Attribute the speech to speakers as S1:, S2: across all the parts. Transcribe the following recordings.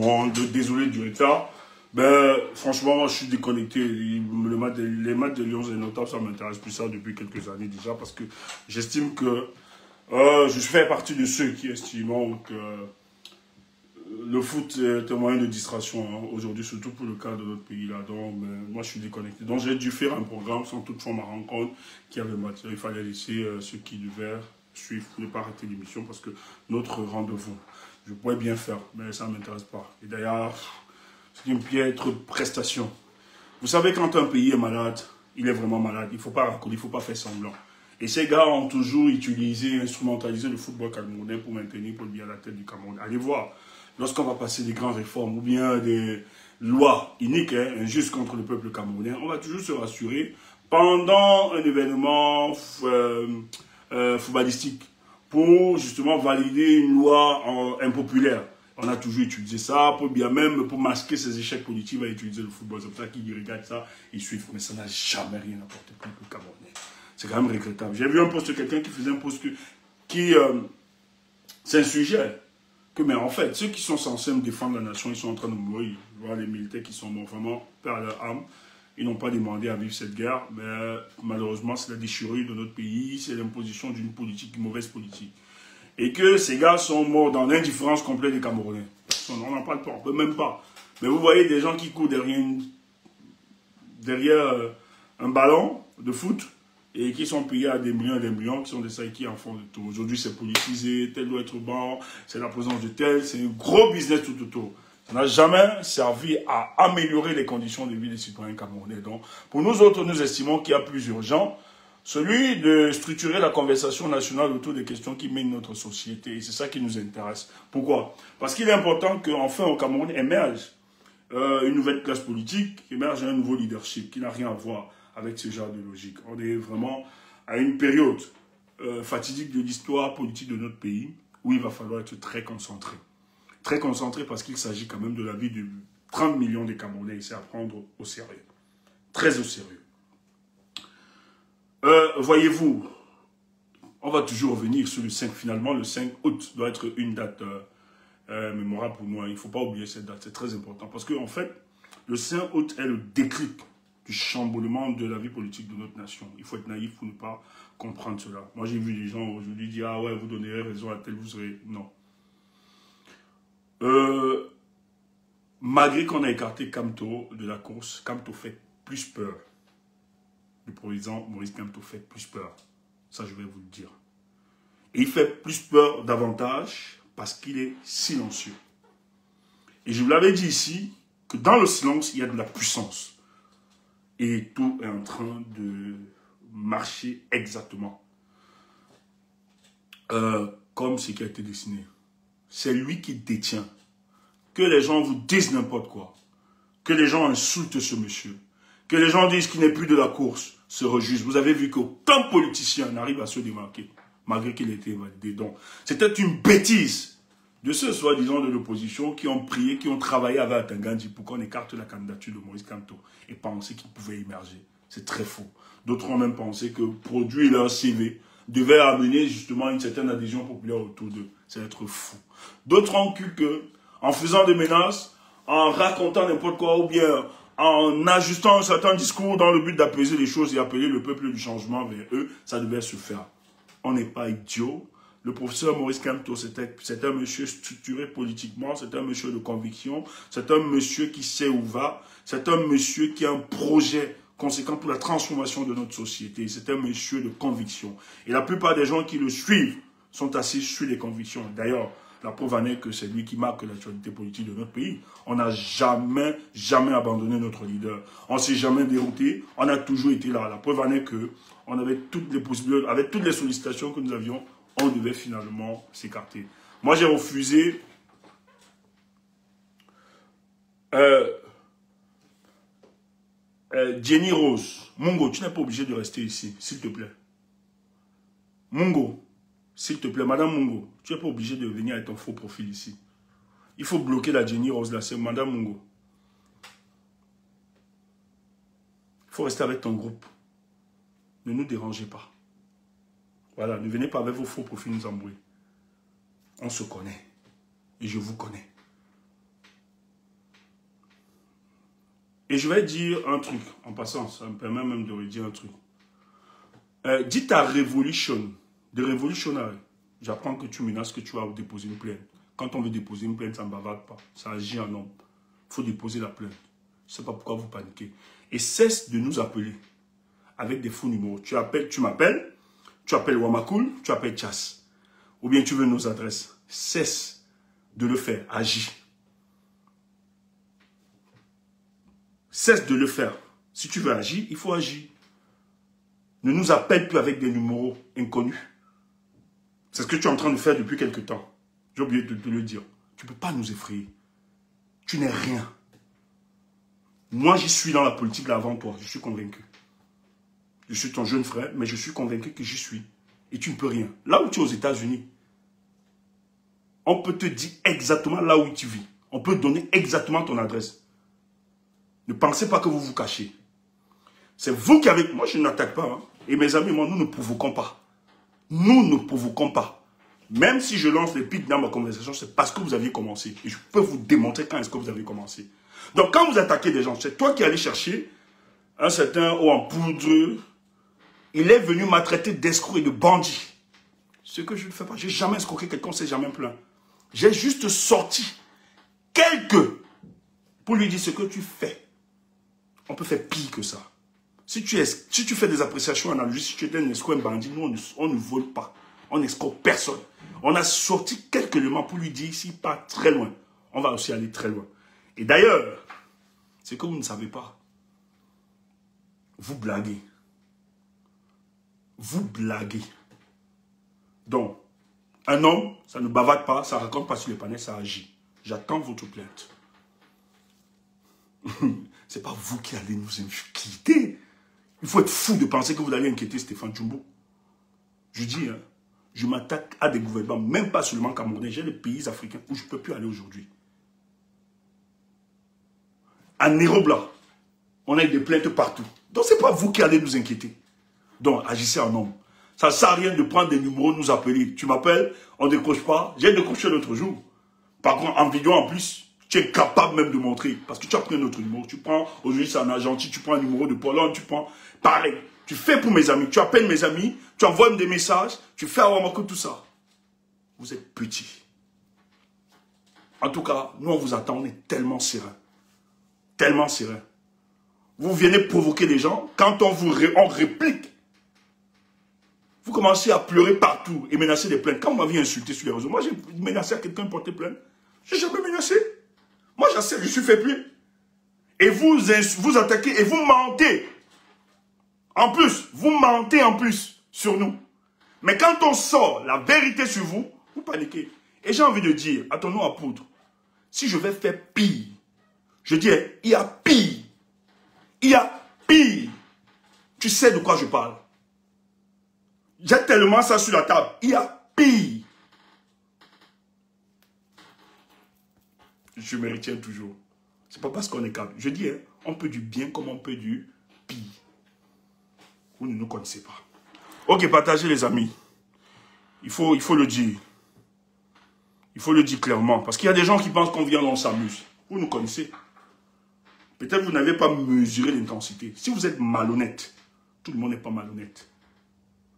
S1: Bon, désolé du retard. Ben, franchement, moi, je suis déconnecté. Les matchs de Lyon et Notables, ça m'intéresse plus ça depuis quelques années déjà parce que j'estime que je fais partie de ceux qui estiment que le foot est un moyen de distraction hein, aujourd'hui, surtout pour le cas de notre pays là. Donc, ben, moi, je suis déconnecté. Donc, j'ai dû faire un programme sans toutefois me rendre compte qu'il y avait matière. Il fallait laisser ceux qui devaient suivre, ne pas arrêter l'émission parce que notre rendez-vous, je pourrais bien faire, mais ça ne m'intéresse pas. Et d'ailleurs, c'est une piètre prestation. Vous savez, quand un pays est malade, il est vraiment malade. Il ne faut pas raconter, il ne faut pas faire semblant. Et ces gars ont toujours utilisé, instrumentalisé le football camerounais pour maintenir Paul Biya à la tête du Cameroun. Allez voir, lorsqu'on va passer des grandes réformes ou bien des lois iniques, hein, injustes contre le peuple camerounais, on va toujours se rassurer pendant un événement footballistique pour justement valider une loi impopulaire. On a toujours utilisé ça, pour bien même pour masquer ses échecs politiques, on va utiliser le football. C'est pour ça qu'ils regardent ça, ils suivent. Mais ça n'a jamais rien apporté pour le Camerounais. C'est quand même regrettable. J'ai vu un post de quelqu'un qui faisait un post qui s'insurgeait. Que, mais en fait, ceux qui sont censés me défendre la nation, ils sont en train de mourir. Je vois les militaires qui sont morts vraiment par leur âme. Ils n'ont pas demandé à vivre cette guerre, mais malheureusement, c'est la déchirure de notre pays, c'est l'imposition d'une politique, une mauvaise politique. Et que ces gars sont morts dans l'indifférence complète des Camerounais. On n'en parle pas, on ne peut même pas. Mais vous voyez des gens qui courent derrière un ballon de foot et qui sont payés à des millions, qui sont des saïs qui en font de tout. Aujourd'hui, c'est politisé, tel doit être bon, c'est la présence de tel, c'est un gros business tout autour. Ça n'a jamais servi à améliorer les conditions de vie des citoyens camerounais. Donc, pour nous autres, nous estimons qu'il y a plus urgent, celui de structurer la conversation nationale autour des questions qui mènent notre société. Et c'est ça qui nous intéresse. Pourquoi? Parce qu'il est important qu'enfin au Cameroun émerge une nouvelle classe politique, émerge un nouveau leadership qui n'a rien à voir avec ce genre de logique. On est vraiment à une période fatidique de l'histoire politique de notre pays où il va falloir être très concentré. Très concentré parce qu'il s'agit quand même de la vie de 30 millions de Camerounais et c'est à prendre au sérieux. Très au sérieux. Voyez-vous, on va toujours revenir sur le 5. Finalement, le 5 août doit être une date mémorable pour nous. Il ne faut pas oublier cette date, c'est très important. Parce qu'en fait, le 5 août est le déclic du chamboulement de la vie politique de notre nation. Il faut être naïf pour ne pas comprendre cela. Moi, j'ai vu des gens aujourd'hui dire « Ah ouais, vous donnerez raison à tel, vous serez... » Non. Malgré qu'on a écarté Kamto de la course, Kamto fait plus peur. Le président Maurice Kamto fait plus peur. Ça, je vais vous le dire. Et il fait plus peur davantage parce qu'il est silencieux. Et je vous l'avais dit ici, que dans le silence, il y a de la puissance. Et tout est en train de marcher exactement comme ce qui a été dessiné. C'est lui qui détient. Que les gens vous disent n'importe quoi. Que les gens insultent ce monsieur. Que les gens disent qu'il n'est plus de la course, se réjouissent. Vous avez vu qu'aucun politicien n'arrive à se démarquer, malgré qu'il ait été validé. Donc, c'était une bêtise de ceux, soi-disant, de l'opposition qui ont prié, qui ont travaillé avec Atangandi pour qu'on écarte la candidature de Maurice Kamto et penser qu'il pouvait émerger. C'est très faux. D'autres ont même pensé que produire leur CV devait amener justement une certaine adhésion populaire autour d'eux. C'est être fou. D'autres ont cru que, en faisant des menaces, en racontant n'importe quoi ou bien en ajustant un certain discours dans le but d'apaiser les choses et appeler le peuple du changement vers eux, ça devait se faire. On n'est pas idiot. Le professeur Maurice Kamto, c'est un monsieur structuré politiquement, c'est un monsieur de conviction, c'est un monsieur qui sait où va, c'est un monsieur qui a un projet conséquent pour la transformation de notre société. C'est un monsieur de conviction. Et la plupart des gens qui le suivent sont assis sur les convictions. D'ailleurs, la preuve en est que c'est lui qui marque l'actualité politique de notre pays. On n'a jamais abandonné notre leader. On ne s'est jamais dérouté. On a toujours été là. La preuve en est que on avait toutes les possibilités, avec toutes les sollicitations que nous avions, on devait finalement s'écarter. Moi, j'ai refusé Jenny Rose. Mungo, tu n'es pas obligé de rester ici, s'il te plaît. Mungo. S'il te plaît, Madame Mungo, tu n'es pas obligé de venir avec ton faux profil ici. Il faut bloquer la Jenny Rose là, c'est Madame Mungo. Il faut rester avec ton groupe. Ne nous dérangez pas. Voilà, ne venez pas avec vos faux profils nous embrouiller. On se connaît. Et je vous connais. Et je vais dire un truc, en passant, ça me permet même de redire un truc. Dites à Revolution, de Revolutionary, j'apprends que tu menaces que tu vas déposer une plainte. Quand on veut déposer une plainte, ça ne bavarde pas. Ça agit en homme. Il faut déposer la plainte. Je ne sais pas pourquoi vous paniquez. Et cesse de nous appeler avec des faux numéros. Tu m'appelles, tu appelles Wamacool, tu appelles Chas. Ou bien tu veux nos adresses. Cesse de le faire. Agis. Cesse de le faire. Si tu veux agir, il faut agir. Ne nous appelle plus avec des numéros inconnus. C'est ce que tu es en train de faire depuis quelque temps. J'ai oublié de te le dire. Tu ne peux pas nous effrayer. Tu n'es rien. Moi, j'y suis dans la politique là avant toi. Je suis convaincu. Je suis ton jeune frère, mais je suis convaincu que j'y suis. Et tu ne peux rien. Là où tu es aux États-Unis, on peut te dire exactement là où tu vis. On peut donner exactement ton adresse. Ne pensez pas que vous vous cachez. C'est vous qui avez... Moi, je n'attaque pas. Hein. Et mes amis, moi, nous ne provoquons pas. Nous ne provoquons pas. Même si je lance les pics dans ma conversation, c'est parce que vous aviez commencé. Et je peux vous démontrer quand est-ce que vous avez commencé. Donc, quand vous attaquez des gens, c'est toi qui allez chercher un certain haut en poudre. Il est venu m'attraiter d'escroc et de bandit. Ce que je ne fais pas. Je n'ai jamais escroqué quelqu'un, on ne s'est jamais plaint. J'ai juste sorti quelques pour lui dire ce que tu fais. On peut faire pire que ça. Si tu fais des appréciations analogiques, si tu es un escroc, un bandit, nous, on ne vole pas. On n'escroque personne. On a sorti quelques éléments pour lui dire, s'il part très loin, on va aussi aller très loin. Et d'ailleurs, c'est que vous ne savez pas. Vous blaguez. Vous blaguez. Donc, un homme, ça ne bavarde pas, ça ne raconte pas sur les panels, ça agit. J'attends votre plainte. C'est pas vous qui allez nous inquiéter. Il faut être fou de penser que vous allez inquiéter Stéphane Tchoumbou. Je dis, hein, je m'attaque à des gouvernements, même pas seulement camerounais, j'ai des pays africains où je ne peux plus aller aujourd'hui. À Nérobla, on a des plaintes partout. Donc, ce n'est pas vous qui allez nous inquiéter. Donc, agissez en homme. Ça ne sert à rien de prendre des numéros, nous appeler. Tu m'appelles, on ne décroche pas. J'ai décroché l'autre jour. Par contre, en vidéo, en plus, tu es capable même de montrer. Parce que tu as pris un autre numéro. Tu prends, aujourd'hui, c'est en Argentine, tu prends un numéro de Pologne, tu prends... Pareil. Tu fais pour mes amis. Tu appelles mes amis, tu envoies des messages, tu fais à Wamako tout ça. Vous êtes petits. En tout cas, nous, on vous attend. On est tellement serein. Tellement serein. Vous venez provoquer les gens. Quand on réplique, vous commencez à pleurer partout et menacer des plaintes. Quand vous m'aviez insulté sur les réseaux, moi j'ai menacé à quelqu'un de porter plainte. Je n'ai jamais menacé. Moi j'essaie, je suis fait plus. Et vous attaquez et vous mentez. En plus, vous mentez en plus sur nous. Mais quand on sort la vérité sur vous, vous paniquez. Et j'ai envie de dire, attends-nous à poudre. Si je vais faire pire, je dis, il y a pire. Il y a pire. Tu sais de quoi je parle. J'ai tellement ça sur la table. Il y a pire. Je me retiens toujours. C'est pas parce qu'on est calme. Je dis, hein, on peut du bien comme on peut du pire. Vous ne nous connaissez pas. Ok, partagez les amis. Il faut le dire. Il faut le dire clairement. Parce qu'il y a des gens qui pensent qu'on vient, on s'amuse. Vous nous connaissez. Peut-être vous n'avez pas mesuré l'intensité. Si vous êtes malhonnête, tout le monde n'est pas malhonnête.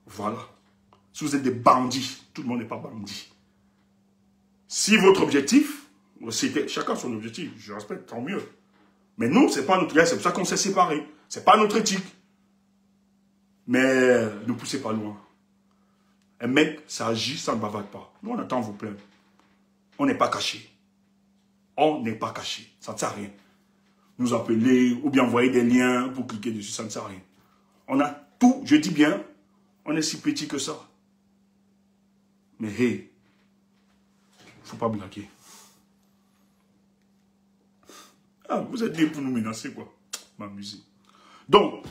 S1: Voilà. Si vous êtes des bandits, tout le monde n'est pas bandit. Si votre objectif, c'était chacun son objectif, je respecte, tant mieux. Mais nous, ce n'est pas notre gars, c'est pour ça qu'on s'est séparés. Ce n'est pas notre éthique. Mais ne poussez pas loin. Un mec, ça agit, ça ne bavarde pas. Nous, on attend vos plaintes. On n'est pas cachés. On n'est pas cachés. Ça ne sert à rien. Nous appeler ou bien envoyer des liens pour cliquer dessus, ça ne sert à rien. On a tout, je dis bien, on est si petit que ça. Mais hey, il ne faut pas blaguer. Ah, vous êtes bien pour nous menacer, quoi. M'amuser. Donc,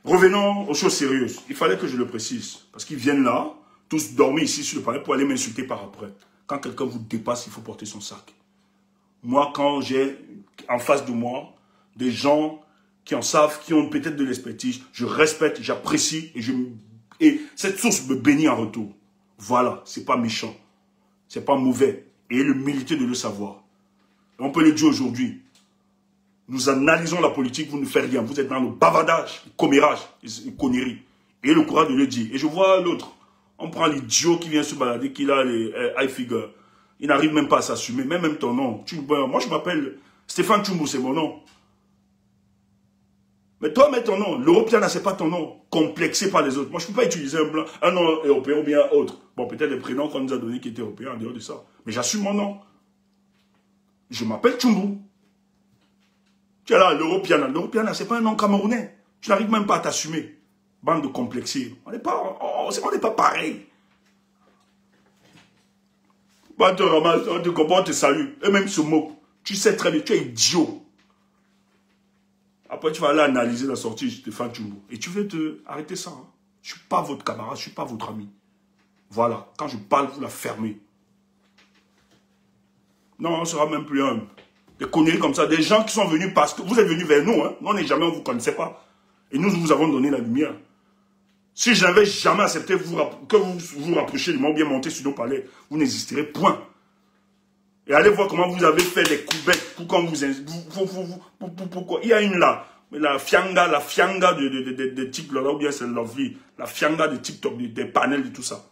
S1: revenons aux choses sérieuses. Il fallait que je le précise. Parce qu'ils viennent là, tous dormir ici sur le palais pour aller m'insulter par après. Quand quelqu'un vous dépasse, il faut porter son sac. Moi, quand j'ai en face de moi des gens qui en savent, qui ont peut-être de l'expertise, je respecte, j'apprécie et cette source me bénit en retour. Voilà, c'est pas méchant, c'est pas mauvais. Et l'humilité de le savoir. On peut le dire aujourd'hui. Nous analysons la politique, vous ne faites rien. Vous êtes dans le bavardage, le commérage, les conneries. Et le courage de le dire. Et je vois l'autre. On prend l'idiot qui vient se balader, qui a les high figures. Il n'arrive même pas à s'assumer. Même ton nom. Moi, je m'appelle Stéphane Tchoumbou, c'est mon nom. Mais toi, mets ton nom. L'Européen, c'est pas ton nom. Complexé par les autres. Moi, je ne peux pas utiliser un nom européen ou bien autre. Bon, peut-être les prénoms qu'on nous a donnés qui étaient européens en dehors de ça. Mais j'assume mon nom. Je m'appelle Tchoumbou. Tu es là, l'Européen. L'Européen, c'est pas un nom camerounais. Tu n'arrives même pas à t'assumer. Bande de complexés. On n'est pas pareil. On te ramasse, on te comprend, on te salue. Eux-mêmes se moquent. Tu sais très bien, tu es idiot. Après, tu vas aller analyser la sortie de Stéphane Tchoumbou. Et tu veux arrêter ça. Hein? Je ne suis pas votre camarade, je ne suis pas votre ami. Voilà. Quand je parle, vous la fermez. Non, on ne sera même plus un. Des conneries comme ça. Des gens qui sont venus parce que vous êtes venus vers nous. Hein? Nous, on n'est jamais, on ne vous connaissait pas. Et nous vous avons donné la lumière. Si je n'avais jamais accepté que vous vous rapprochiez de moi ou bien monter sur nos palais, vous n'existerez point. Et allez voir comment vous avez fait des coups bêtes pour quand pourquoi. Il y a une là, la fianga de TikTok, là, ou bien c'est Lovely, la fianga de TikTok, des panels et tout ça.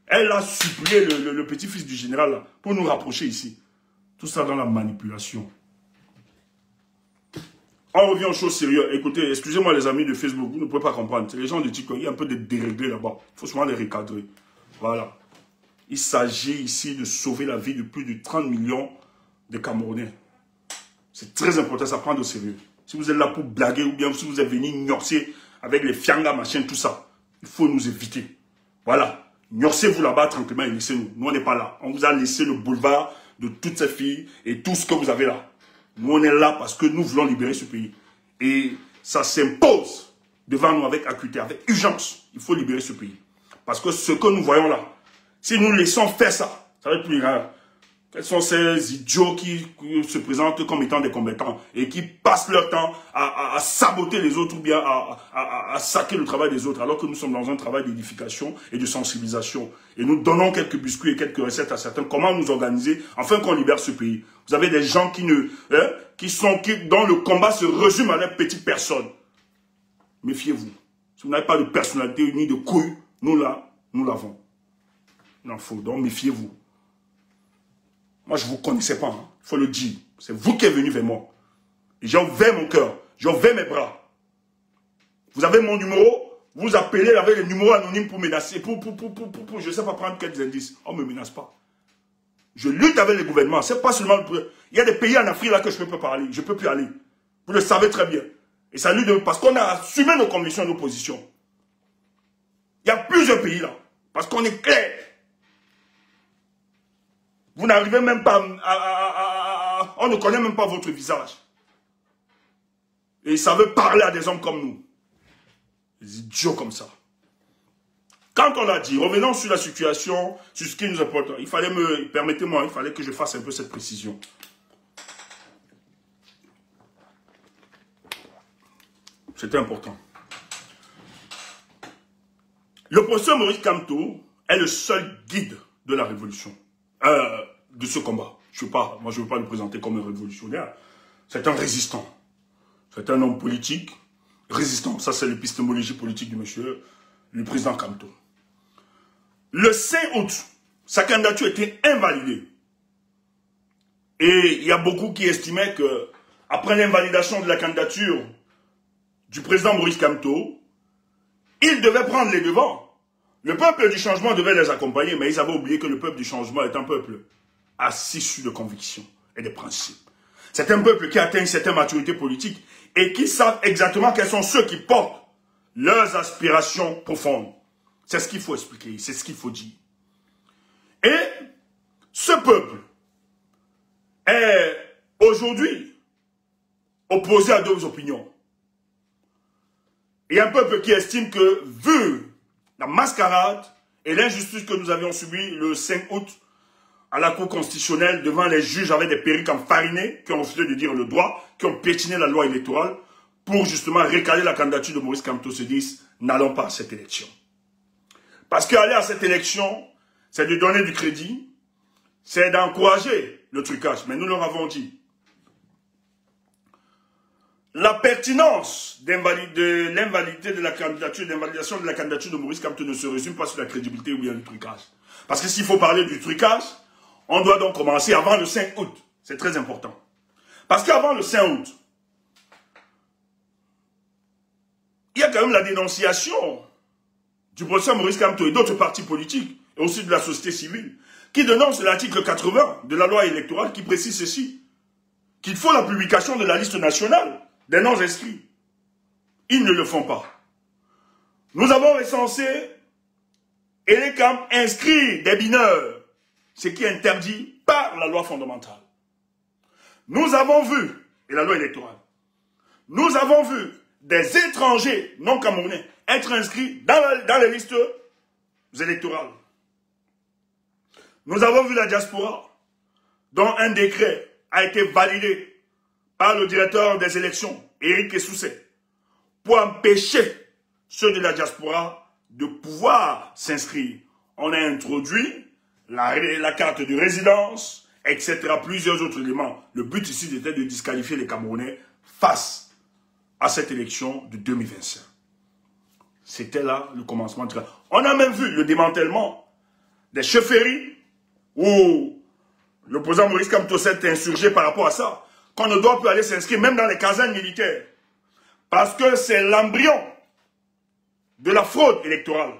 S1: Elle a supplié le petit-fils du général là, pour nous rapprocher ici. Tout ça dans la manipulation. On revient aux choses sérieuses. Écoutez, excusez-moi les amis de Facebook, vous ne pouvez pas comprendre. C'est les gens de TikTok, il y a un peu de déréglés là-bas. Il faut souvent les recadrer. Voilà. Il s'agit ici de sauver la vie de plus de 30 millions de Camerounais. C'est très important, ça prend au sérieux. Si vous êtes là pour blaguer ou bien si vous êtes venu gnorcer avec les fiangas, machin, tout ça, il faut nous éviter. Voilà. Gnorcez-vous là-bas tranquillement et laissez-nous. Nous, on n'est pas là. On vous a laissé le boulevard de toutes ces filles et tout ce que vous avez là. Nous, on est là parce que nous voulons libérer ce pays. Et ça s'impose devant nous avec acuité, avec urgence. Il faut libérer ce pays. Parce que ce que nous voyons là, si nous laissons faire ça, ça va être plus grave. Quels sont ces idiots qui se présentent comme étant des combattants et qui passent leur temps à saboter les autres ou bien à saquer le travail des autres alors que nous sommes dans un travail d'édification et de sensibilisation. Et nous donnons quelques biscuits et quelques recettes à certains. Comment nous organiser afin qu'on libère ce pays. Vous avez des gens qui dont le combat se résume à leur petite personne. Méfiez-vous. Si vous n'avez pas de personnalité ni de couilles, nous l'avons. Il faut, donc méfiez-vous. Moi, je ne vous connaissais pas, hein. Il faut le dire. C'est vous qui êtes venu vers moi. Et j'ai ouvert mon cœur, j'ai ouvert mes bras. Vous avez mon numéro, vous appelez avec les numéros anonymes pour menacer, pour je ne sais pas prendre quelques indices. On ne me menace pas. Je lutte avec les gouvernements. C'est pas seulement... Il y a des pays en Afrique là que je ne peux pas aller. Je ne peux plus aller. Vous le savez très bien. Et ça lutte parce qu'on a assumé nos convictions et nos positions. Il y a plusieurs pays là. Parce qu'on est clair. Vous n'arrivez même pas on ne connaît même pas votre visage. Et ça veut parler à des hommes comme nous. Des idiots comme ça. Quand on a dit, revenons sur la situation, sur ce qui nous importe, il fallait permettez-moi, il fallait que je fasse un peu cette précision. C'était important. Le professeur Maurice Kamto est le seul guide de la révolution. De ce combat. Moi, je ne veux pas le présenter comme un révolutionnaire. C'est un résistant. C'est un homme politique résistant. Ça, c'est l'épistémologie politique du monsieur, le président Kamto. Le 5 août, sa candidature était invalidée. Et il y a beaucoup qui estimaient que, après l'invalidation de la candidature du président Maurice Kamto, il devait prendre les devants. Le peuple du changement devait les accompagner, mais ils avaient oublié que le peuple du changement est un peuple assis sur des convictions et des principes. C'est un peuple qui atteint une certaine maturité politique et qui savent exactement quels sont ceux qui portent leurs aspirations profondes. C'est ce qu'il faut expliquer, c'est ce qu'il faut dire. Et ce peuple est aujourd'hui opposé à deux opinions. Il y a un peuple qui estime que, vu la mascarade et l'injustice que nous avions subie le 5 août à la Cour constitutionnelle devant les juges avec des perruques enfarinés qui ont refusé de dire le droit, qui ont piétiné la loi électorale pour justement recaler la candidature de Maurice Kamto, se disent n'allons pas à cette élection. Parce qu'aller à cette élection, c'est de donner du crédit, c'est d'encourager le trucage. Mais nous leur avons dit, la pertinence de l'invalidité de la candidature, d'invalidation de la candidature de Maurice Kamto ne se résume pas sur la crédibilité ou bien le trucage. Parce que s'il faut parler du trucage, on doit donc commencer avant le 5 août. C'est très important. Parce qu'avant le 5 août, il y a quand même la dénonciation du professeur Maurice Kamto et d'autres partis politiques, et aussi de la société civile, qui dénoncent l'article 80 de la loi électorale qui précise ceci, qu'il faut la publication de la liste nationale des noms inscrits. Ils ne le font pas. Nous avons recensé et les camps inscrits des mineurs, ce qui est interdit par la loi fondamentale. Nous avons vu, et la loi électorale, nous avons vu des étrangers non camerounais être inscrits dans les listes électorales. Nous avons vu la diaspora, dont un décret a été validé par le directeur des élections, Éric Essousset, pour empêcher ceux de la diaspora de pouvoir s'inscrire. On a introduit la carte de résidence, etc., plusieurs autres éléments. Le but ici était de disqualifier les Camerounais face à cette élection de 2025. C'était là le commencement. On a même vu le démantèlement des chefferies où le président Maurice Kamto s'est insurgé par rapport à ça, qu'on ne doit plus aller s'inscrire même dans les casernes militaires. Parce que c'est l'embryon de la fraude électorale.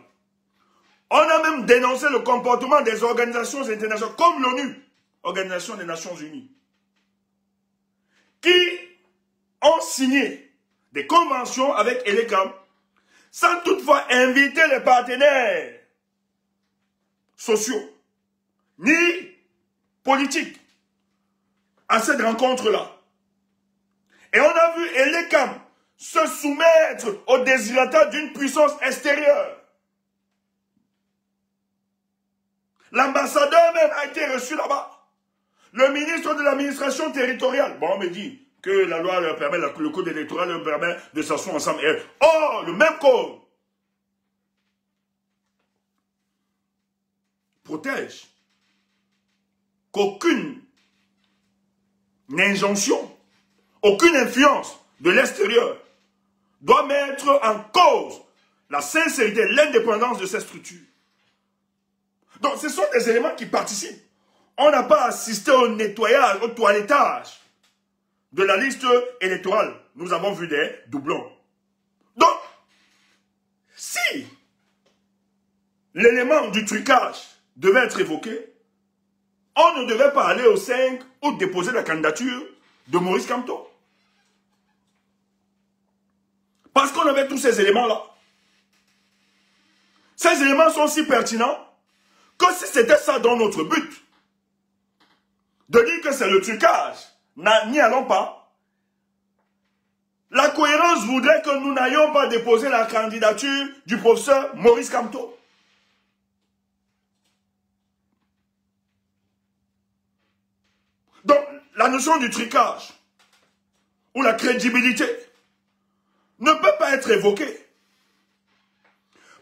S1: On a même dénoncé le comportement des organisations internationales, comme l'ONU, Organisation des Nations Unies, qui ont signé des conventions avec ELECAM, sans toutefois inviter les partenaires sociaux, ni politiques, à cette rencontre-là. Et on a vu ELECAM se soumettre au désirata d'une puissance extérieure. L'ambassadeur même a été reçu là-bas. Le ministre de l'administration territoriale, bon, on me dit que la loi leur permet, le code électoral leur permet de s'asseoir ensemble. Oh, le même code protège qu'aucune injonction, aucune influence de l'extérieur doit mettre en cause la sincérité, l'indépendance de ces structures. Donc, ce sont des éléments qui participent. On n'a pas assisté au nettoyage, au toilettage de la liste électorale. Nous avons vu des doublons. Donc, si l'élément du trucage devait être évoqué, on ne devait pas aller au 5 août déposer la candidature de Maurice Kamto. Parce qu'on avait tous ces éléments-là. Ces éléments sont si pertinents que si c'était ça dans notre but, de dire que c'est le trucage, n'y allons pas. La cohérence voudrait que nous n'ayons pas déposé la candidature du professeur Maurice Kamto. Donc, la notion du trucage ou la crédibilité ne peut pas être évoquée.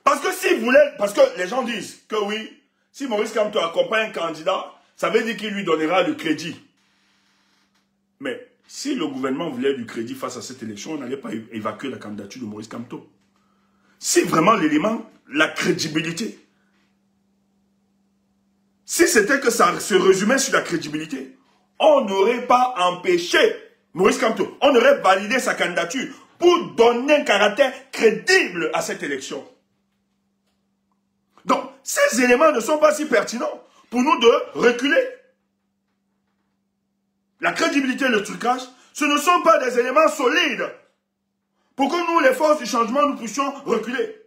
S1: Parce que si vous voulez, parce que les gens disent que oui, si Maurice Kamto accompagne un candidat, ça veut dire qu'il lui donnera le crédit. Mais si le gouvernement voulait du crédit face à cette élection, on n'allait pas évacuer la candidature de Maurice Kamto. Si vraiment l'élément, la crédibilité, si c'était que ça se résumait sur la crédibilité, on n'aurait pas empêché Maurice Kamto, on aurait validé sa candidature pour donner un caractère crédible à cette élection. Donc, ces éléments ne sont pas si pertinents pour nous de reculer. La crédibilité et le trucage, ce ne sont pas des éléments solides pour que nous, les forces du changement, nous puissions reculer.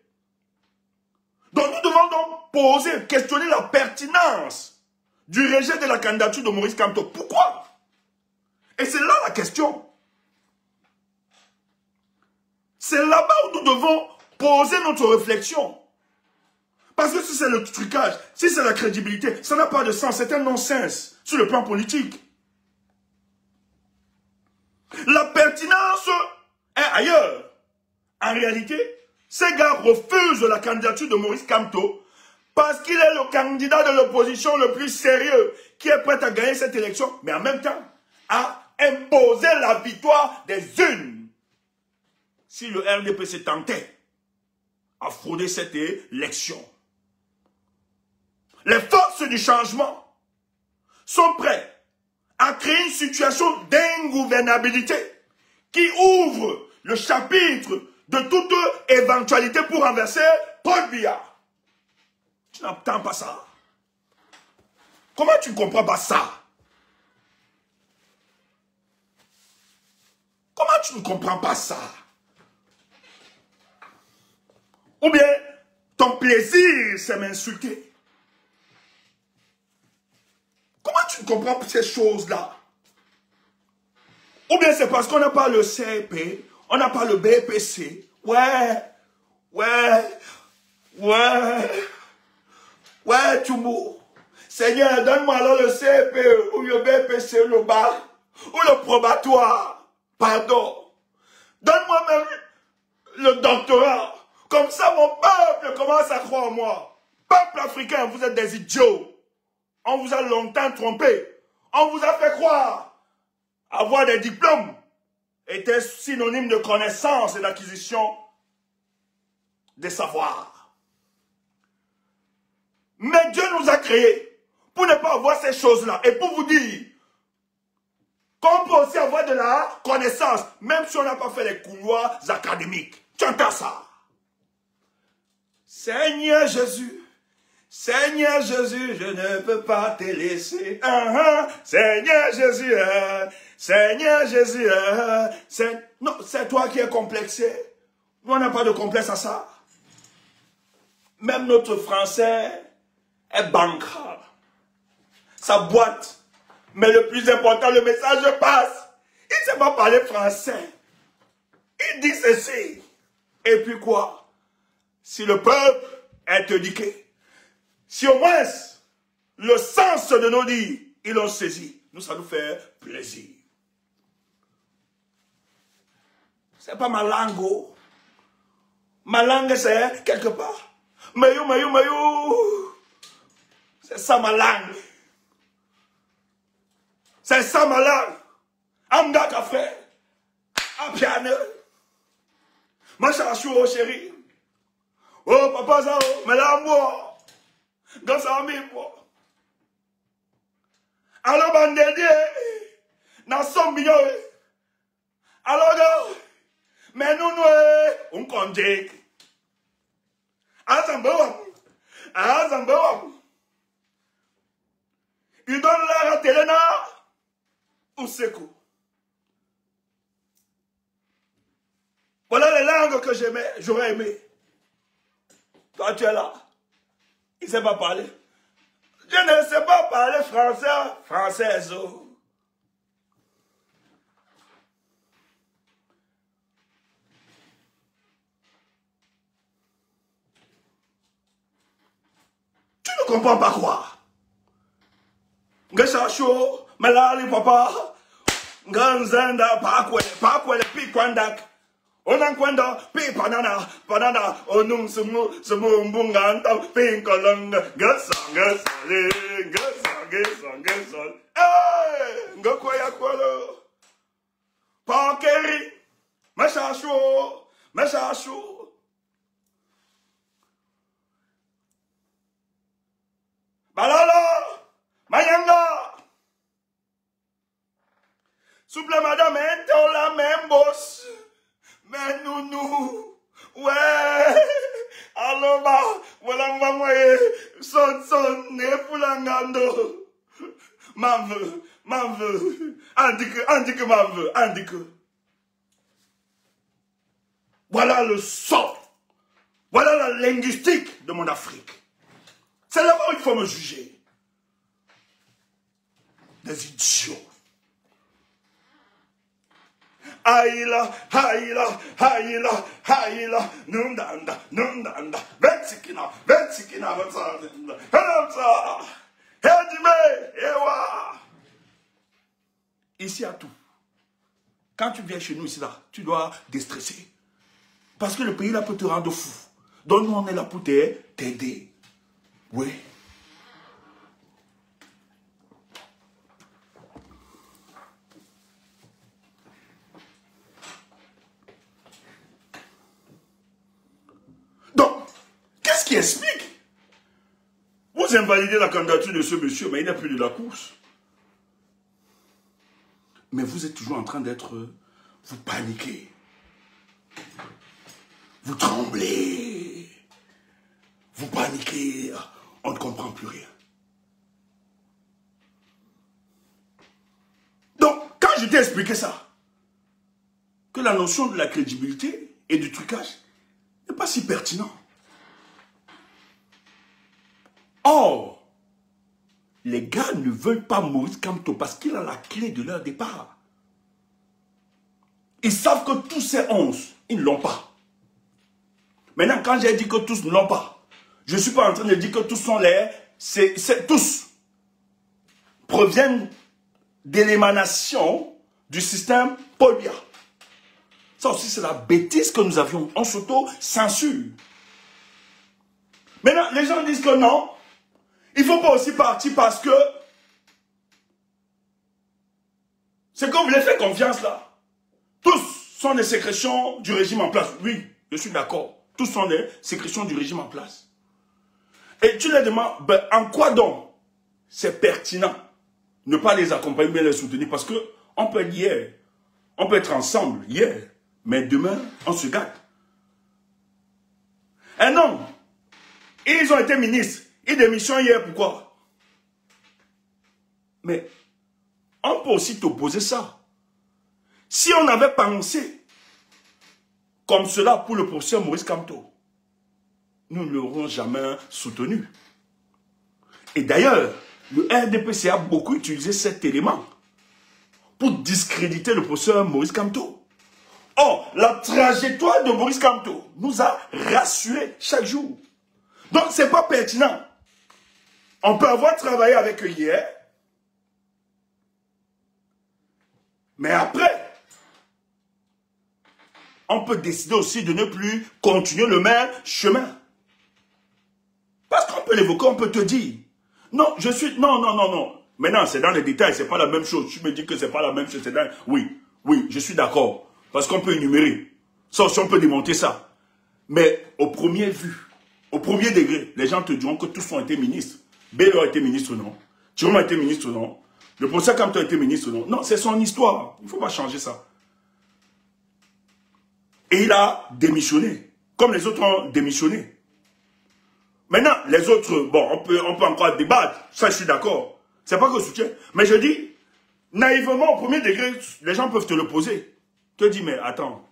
S1: Donc, nous devons donc poser, questionner la pertinence du rejet de la candidature de Maurice Kamto. Pourquoi? Et c'est là la question. C'est là-bas où nous devons poser notre réflexion. Parce que si c'est le trucage, si c'est la crédibilité, ça n'a pas de sens, c'est un non-sens sur le plan politique. La pertinence est ailleurs. En réalité, ces gars refusent la candidature de Maurice Kamto parce qu'il est le candidat de l'opposition le plus sérieux qui est prêt à gagner cette élection, mais en même temps à imposer la victoire des unes si le RDP se tentait à frauder cette élection. Les forces du changement sont prêtes à créer une situation d'ingouvernabilité qui ouvre le chapitre de toute éventualité pour renverser Paul Biya. Tu n'entends pas ça? Comment tu ne comprends pas ça? Comment tu ne comprends pas ça? Ou bien, ton plaisir, c'est m'insulter. Comment tu ne comprends pas ces choses-là? Ou bien c'est parce qu'on n'a pas le CEP, on n'a pas le BPC. Ouais, Tchoumou. Seigneur, donne-moi alors le CEP ou le BPC, le bac, ou le probatoire. Pardon. Donne-moi même le doctorat. Comme ça, mon peuple commence à croire en moi. Peuple africain, vous êtes des idiots. On vous a longtemps trompé. On vous a fait croire avoir des diplômes était synonyme de connaissance et d'acquisition des savoirs. Mais Dieu nous a créés pour ne pas avoir ces choses-là et pour vous dire qu'on peut aussi avoir de la connaissance, même si on n'a pas fait les couloirs académiques. Tu entends ça? Seigneur Jésus, je ne peux pas te laisser. Seigneur Jésus, non, c'est toi qui es complexé. Nous, on n'a pas de complexe à ça. Même notre français est bancal. Ça boite. Mais le plus important, le message passe. Il ne sait pas parler français. Il dit ceci. Et puis quoi? Si le peuple est éduqué, si au moins le sens de nos dires, ils l'ont saisi, nous, ça nous fait plaisir. C'est pas ma langue. Oh. Ma langue, c'est quelque part. Mayou. C'est ça ma langue. C'est ça ma langue. Amda café. Apiane. Machachou, chérie. Oh, papa, ça, mais là, moi. Dans sa vie, moi. Alors, bandédié. Dans son million. Alors, mais nous, on compte. Il donne l'air à Telena ou Sekou. Voilà les langues que j'aurais aimé. Toi, tu es là. Il ne sait pas parler. Je ne sais pas parler français, française. Tu ne comprends pas quoi? Ngeshacho, malali papa, nganzenda pakwele pikwandak. Onankwenda pi banana, onung sumu mbunganta, pinkolonga, gasang. Eh, ngakwaya kwalo. Pakeri, meshacho. Balala, Mayanga. Souple madame, on la même bosse. Mais nous, ouais. Alors, voilà, maman, son, ne poulangando. M'en veut. Indique, m'en veut. Voilà le sort. Voilà la linguistique de mon Afrique. C'est là où il faut me juger. Des idiots. Aïla, nundanda, vetsikina, ici à tout. Quand tu viens chez nous ici là, tu dois déstresser. Parce que le pays là peut te rendre fou. Donc nous on est là pour t'aider. Oui. qui explique. Vous invalidez la candidature de ce monsieur, mais il n'est plus de la course. Mais vous êtes toujours en train d'être... Vous paniquez. Vous tremblez. Vous paniquez. On ne comprend plus rien. Donc, quand je t'ai expliqué ça, que la notion de la crédibilité et du trucage n'est pas si pertinent. Or, les gars ne veulent pas Maurice Kamto parce qu'il a la clé de leur départ. Ils savent que tous ces 11, ils ne l'ont pas. Maintenant, quand j'ai dit que tous ne l'ont pas, je ne suis pas en train de dire que tous sont les... tous proviennent de l'émanation du système Paul Biya. Ça aussi, c'est la bêtise que nous avions. On s'auto-censure. Maintenant, les gens disent que non, il ne faut pas aussi partir parce que c'est qu'on vous les fait confiance là. Tous sont des sécrétions du régime en place. Oui, je suis d'accord. Tous sont des sécrétions du régime en place. Et tu les demandes, ben, en quoi donc c'est pertinent ne pas les accompagner, mais les soutenir? Parce qu'on peut être hier, on peut être ensemble hier, mais demain, on se gâte. Et non, ils ont été ministres, ils démissionnent hier, pourquoi? Mais on peut aussi t'opposer ça. Si on avait pensé comme cela pour le professeur Maurice Kamto, nous ne l'aurons jamais soutenu. Et d'ailleurs, le RDPC a beaucoup utilisé cet élément pour discréditer le professeur Maurice Kamto. Or, la trajectoire de Maurice Kamto nous a rassurés chaque jour. Donc, ce n'est pas pertinent. On peut avoir travaillé avec eux hier, mais après, on peut décider aussi de ne plus continuer le même chemin. Parce qu'on peut l'évoquer, on peut te dire. Non, je suis... Non, non, non, non. Maintenant, c'est dans les détails, c'est pas la même chose. Tu me dis que c'est pas la même chose, c'est dans... Oui, oui, je suis d'accord. Parce qu'on peut énumérer. Ça aussi, on peut démonter ça. Mais au premier vue, au premier degré, les gens te diront que tous ont été ministres. Bello a été ministre, non. Thierry a été ministre, non. Le professeur Kamto a été ministre, non. Non, c'est son histoire. Il ne faut pas changer ça. Et il a démissionné, comme les autres ont démissionné. Maintenant, les autres, bon, on peut encore débattre, ça je suis d'accord. C'est pas que je soutiens. Mais je dis, naïvement, au premier degré, les gens peuvent te le poser. Te dis, mais attends,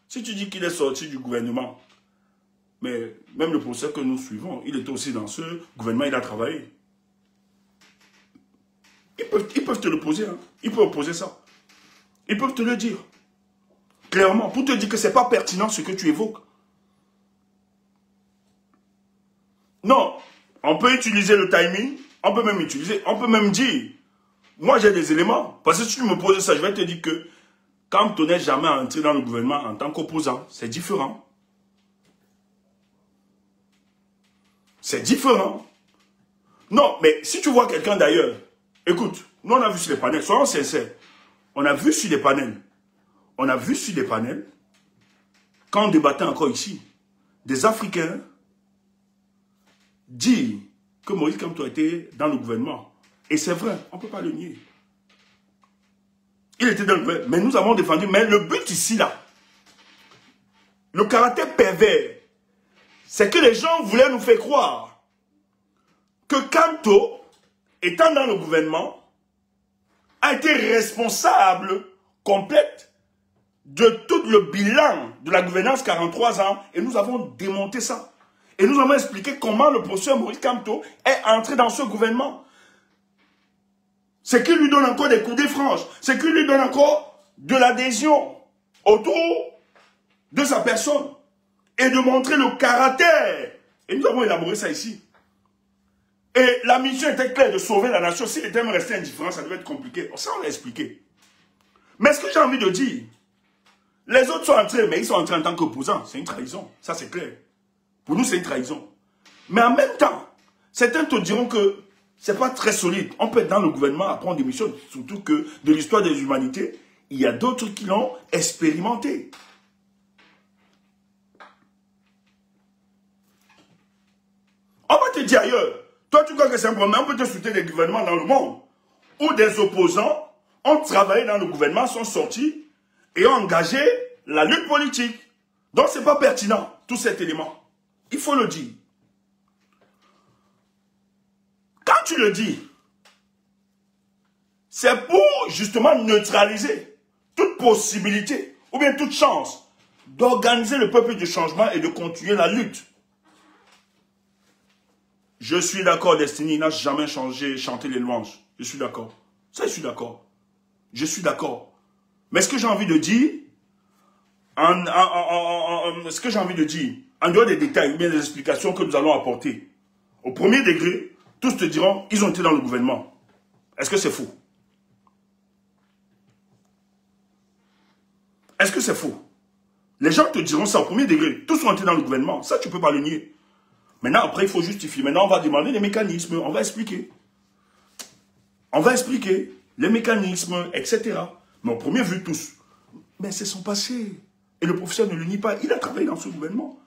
S1: si tu dis qu'il est sorti du gouvernement, mais même le professeur que nous suivons, il était aussi dans ce gouvernement, il a travaillé. Ils peuvent te le poser, hein. Ils peuvent poser ça. Ils peuvent te le dire. Clairement, pour te dire que ce n'est pas pertinent ce que tu évoques. Non, on peut utiliser le timing, on peut même utiliser, on peut même dire, moi j'ai des éléments, parce que si tu me poses ça, je vais te dire que quand tu n'es jamais entré dans le gouvernement en tant qu'opposant, c'est différent. C'est différent. Non, mais si tu vois quelqu'un d'ailleurs, écoute, nous on a vu sur les panels, soyons sincères, on a vu sur les panels, quand on débattait encore ici, des Africains disent que Maurice Kamto était dans le gouvernement. Et c'est vrai, on ne peut pas le nier. Il était dans le gouvernement, mais nous avons défendu. Mais le but ici, là, le caractère pervers, c'est que les gens voulaient nous faire croire que Kamto, étant dans le gouvernement, a été responsable complète de tout le bilan de la gouvernance 43 ans, et nous avons démonté ça. Et nous avons expliqué comment le professeur Maurice Kamto est entré dans ce gouvernement. C'est qu'il lui donne encore des coups de franche, c'est qu'il lui donne encore de l'adhésion autour de sa personne, et de montrer le caractère. Et nous avons élaboré ça ici. Et la mission était claire de sauver la nation. S'il était même resté indifférent, ça devait être compliqué. Ça, on l'a expliqué. Mais ce que j'ai envie de dire, les autres sont entrés, mais ils sont entrés en tant qu'opposants. C'est une trahison. Ça, c'est clair. Pour nous, c'est une trahison. Mais en même temps, certains te diront que ce n'est pas très solide. On peut être dans le gouvernement, après on démissionne. Surtout que de l'histoire des humanités, il y a d'autres qui l'ont expérimenté. va te dire ailleurs. Toi, tu crois que c'est un problème. On peut te soutenir des gouvernements dans le monde où des opposants ont travaillé dans le gouvernement, sont sortis et ont engagé la lutte politique. Donc, ce n'est pas pertinent, tout cet élément. Il faut le dire. Quand tu le dis, c'est pour justement neutraliser toute possibilité ou bien toute chance d'organiser le peuple du changement et de continuer la lutte. Je suis d'accord, Destiny n'a jamais chanté les louanges. Je suis d'accord. Ça, je suis d'accord. Je suis d'accord. Mais ce que j'ai envie de dire, en dehors des détails ou bien des explications que nous allons apporter, au premier degré, tous te diront, ils ont été dans le gouvernement. Est-ce que c'est faux? Est-ce que c'est faux? Les gens te diront ça au premier degré. Tous ont été dans le gouvernement. Ça, tu ne peux pas le nier. Maintenant, après, il faut justifier. Maintenant, on va demander les mécanismes. On va expliquer. On va expliquer les mécanismes, etc. Mais au premier vue, tous. Mais c'est son passé. Et le professeur ne le nie pas. Il a travaillé dans ce gouvernement.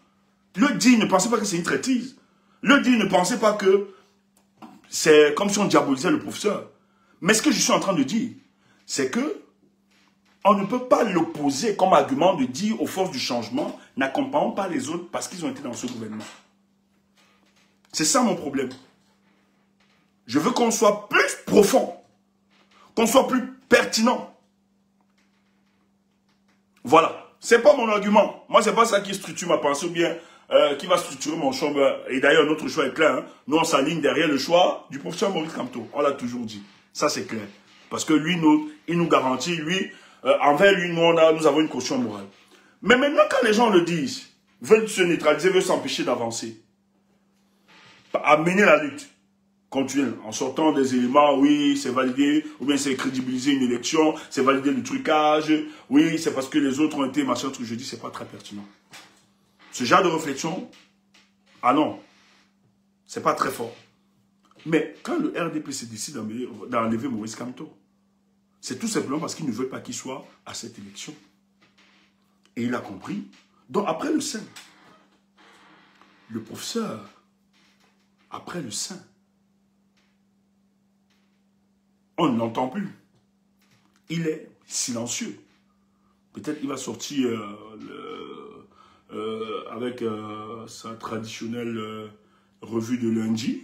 S1: Le dit, ne pensez pas que c'est une traîtrise. Le dit, ne pensez pas que c'est comme si on diabolisait le professeur. Mais ce que je suis en train de dire, c'est que on ne peut pas l'opposer comme argument de dire aux forces du changement, n'accompagnons pas les autres parce qu'ils ont été dans ce gouvernement. C'est ça mon problème. Je veux qu'on soit plus profond, qu'on soit plus pertinent. Voilà. C'est pas mon argument. Moi, c'est pas ça qui structure ma pensée ou bien qui va structurer mon choix. Et d'ailleurs, notre choix est clair. Hein. Nous, on s'aligne derrière le choix du professeur Maurice Kamto. On l'a toujours dit. Ça, c'est clair. Parce que lui, il nous garantit, lui, envers lui, nous avons une caution morale. Mais maintenant, quand les gens le disent, veulent se neutraliser, veulent s'empêcher d'avancer, à mener la lutte, continuer, en sortant des éléments, oui, c'est validé, ou bien c'est crédibiliser une élection, c'est valider le trucage, oui, c'est parce que les autres ont été, machin, truc, je dis, c'est pas très pertinent. Ce genre de réflexion, ah non, c'est pas très fort. Mais quand le RDPC décide d'enlever Maurice Kamto, c'est tout simplement parce qu'il ne veut pas qu'il soit à cette élection. Et il a compris. Donc après le sein, le professeur, après le sein, on ne l'entend plus. Il est silencieux. Peut-être qu'il va sortir avec sa traditionnelle revue de lundi,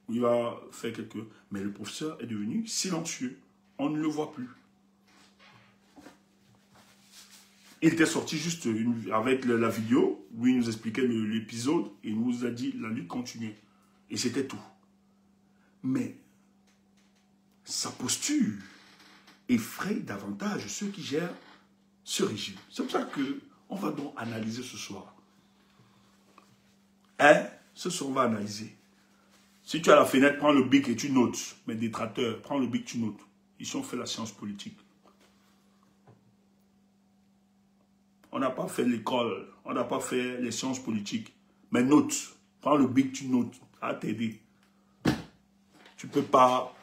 S1: où il va faire quelques... Mais le professeur est devenu silencieux. On ne le voit plus. Il était sorti juste avec la vidéo, où il nous expliquait l'épisode, et il nous a dit la lutte continuait. Et c'était tout. Mais sa posture effraie davantage ceux qui gèrent ce régime. C'est pour ça qu'on va donc analyser ce soir. Hein? Ce soir, on va analyser. Si tu as la fenêtre, prends le bic et tu notes. Mais détracteur, prends le bic, tu notes. Ici, on fait la science politique. On n'a pas fait l'école, on n'a pas fait les sciences politiques. Mais note, prends le bic, tu notes. À t'aider. Tu peux pas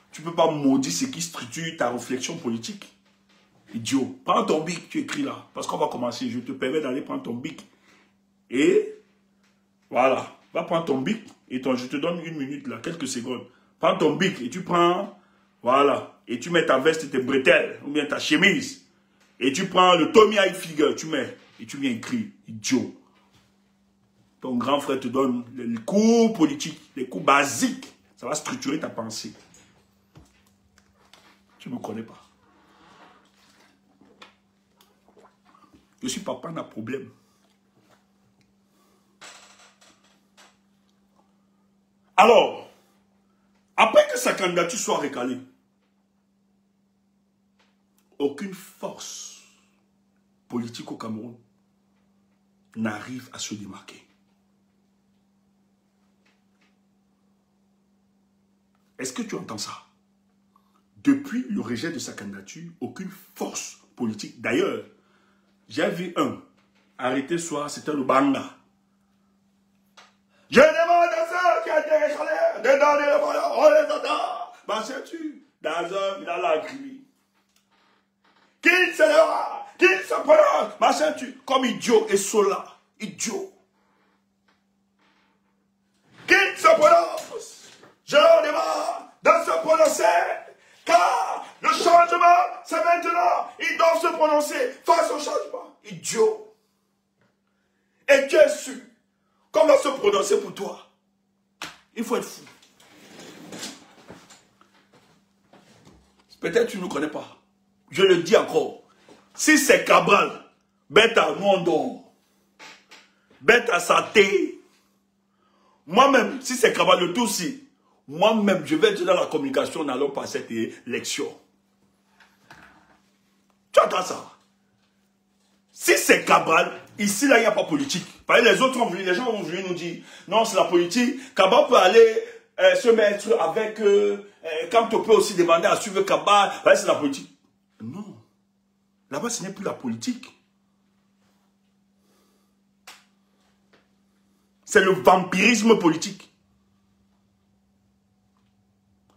S1: maudire ce qui structure ta réflexion politique. Idiot. Prends ton bic, tu écris là. Parce qu'on va commencer. Je te permets d'aller prendre ton bic. Et voilà. Va prendre ton bic et je te donne 1 minute là, quelques secondes. Prends ton bic et tu prends, voilà. Et tu mets ta veste et tes bretelles, ou bien ta chemise. Et tu prends le Tommy Hilfiger, tu mets. Et tu viens écrire. Idiot. Ton grand frère te donne les cours politiques, les cours basiques. Ça va structurer ta pensée. Tu ne me connais pas. Je suis papa d'un problème. Alors, après que sa candidature soit recalée, aucune force politique au Cameroun n'arrive à se démarquer. Est-ce que tu entends ça? Depuis le rejet de sa candidature, aucune force politique. D'ailleurs, j'ai vu un arrêté soir, c'était le Banga. Je demande à ceux qui ont été recalés de donner le volant, on les attend. Ma sais-tu, dans un village à crier. Qu'il se lèvera, qu'il se prenne, ma sais-tu, comme idiot et sola, idiot. Qu'il se prenne. Je leur demande de se prononcer, car le changement, c'est maintenant. Ils doivent se prononcer face au changement. Idiot. Et tu es sûr qu'on va se prononcer pour toi. Il faut être fou. Peut-être tu ne nous connais pas. Je le dis encore. Si c'est Cabral, bête à nous on dort. Bête à santé. Moi-même, si c'est Cabral le tout si, moi-même, je vais être dans la communication, n'allons pas cette élection. Tu entends ça? Si c'est Cabral, ici, là, il n'y a pas politique. Parce que les autres ont voulu, les gens ont voulu nous dire, non, c'est la politique. Cabral peut aller se mettre avec, quand tu peux aussi demander à suivre Cabral, c'est la politique. Non. Là-bas, ce n'est plus la politique. C'est le vampirisme politique.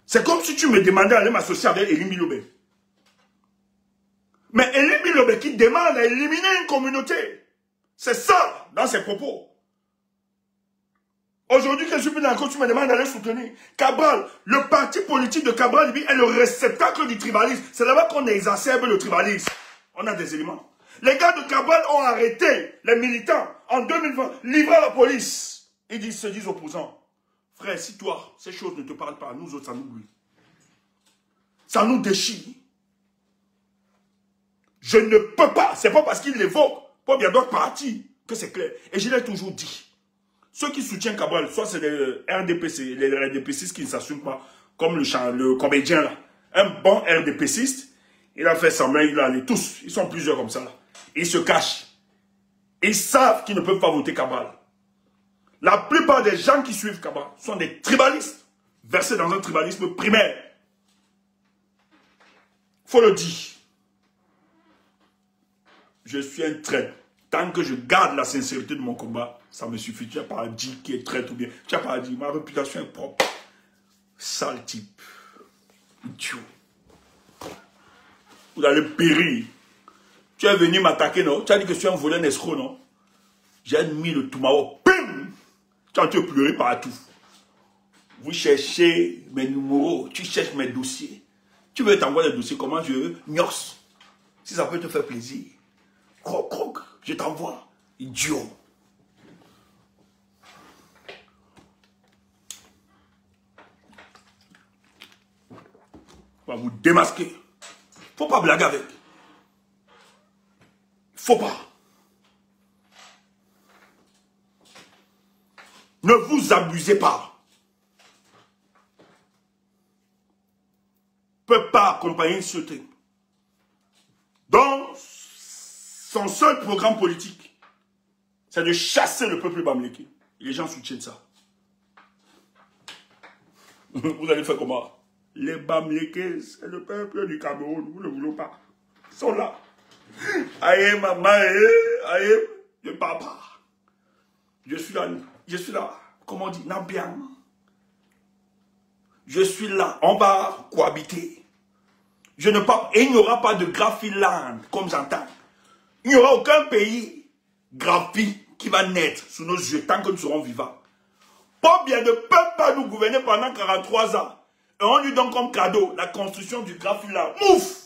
S1: C'est comme si tu me demandais d'aller m'associer avec Elie Milobé. Mais Elie Milobé qui demande à éliminer une communauté. C'est ça, dans ses propos. Aujourd'hui, que je suis plus d'accord, tu me demandes d'aller soutenir. Cabral, le parti politique de Cabral est le réceptacle du tribalisme. C'est là-bas qu'on exacerbe le tribalisme. On a des éléments. Les gars de Cabral ont arrêté les militants en 2020, livré à la police. Ils se disent opposants. Frère, si toi, ces choses ne te parlent pas, nous autres, ça nous brûle. Ça nous déchire. Je ne peux pas, c'est pas parce qu'il l'évoque, pour bien d'autres partis, que c'est clair. Et je l'ai toujours dit. Ceux qui soutiennent Cabral, soit c'est les RDPC, les RDPcistes qui ne s'assument pas, comme le comédien là. Un bon RDPciste, il a fait semblant, il a allé tous, ils sont plusieurs comme ça là. Ils se cachent. Ils savent qu'ils ne peuvent pas voter Cabral. La plupart des gens qui suivent Cabral sont des tribalistes, versés dans un tribalisme primaire. Faut le dire. Je suis un traître. Tant que je garde la sincérité de mon combat, ça me suffit. Tu n'as pas à dire qui est traître ou bien. Tu n'as pas à dire ma réputation est propre. Sale type. Idiot. Vous allez périr. Tu es venu m'attaquer, non? Tu as dit que je suis un voleur, un escroc, non? J'ai mis le tomahawk. Pim! Tu as pleuré partout. Vous cherchez mes numéros. Tu cherches mes dossiers. Tu veux t'envoyer les dossiers. Comment je veux? Nyos. Si ça peut te faire plaisir. Croc, croc. Je t'envoie. Idiot. On va vous démasquer. Faut pas blaguer avec. Faut pas. Ne vous abusez pas. Ne peut pas accompagner ce truc. Donc, son seul programme politique, c'est de chasser le peuple bamléké. Les gens soutiennent ça. Vous allez faire comment? Les Bamlékés, c'est le peuple du Cameroun. Vous ne le voulez pas. Ils sont là. Aïe, maman, aïe, le papa. Je suis là. Comment on dit? Nambian. Je suis là. On va cohabiter. Et il n'y aura pas de Graphiland, comme j'entends. Il n'y aura aucun pays graphique qui va naître sous nos yeux tant que nous serons vivants. Pas bien ne peut pas nous gouverner pendant 43 ans. Et on lui donne comme cadeau la construction du Graphiland. Mouf!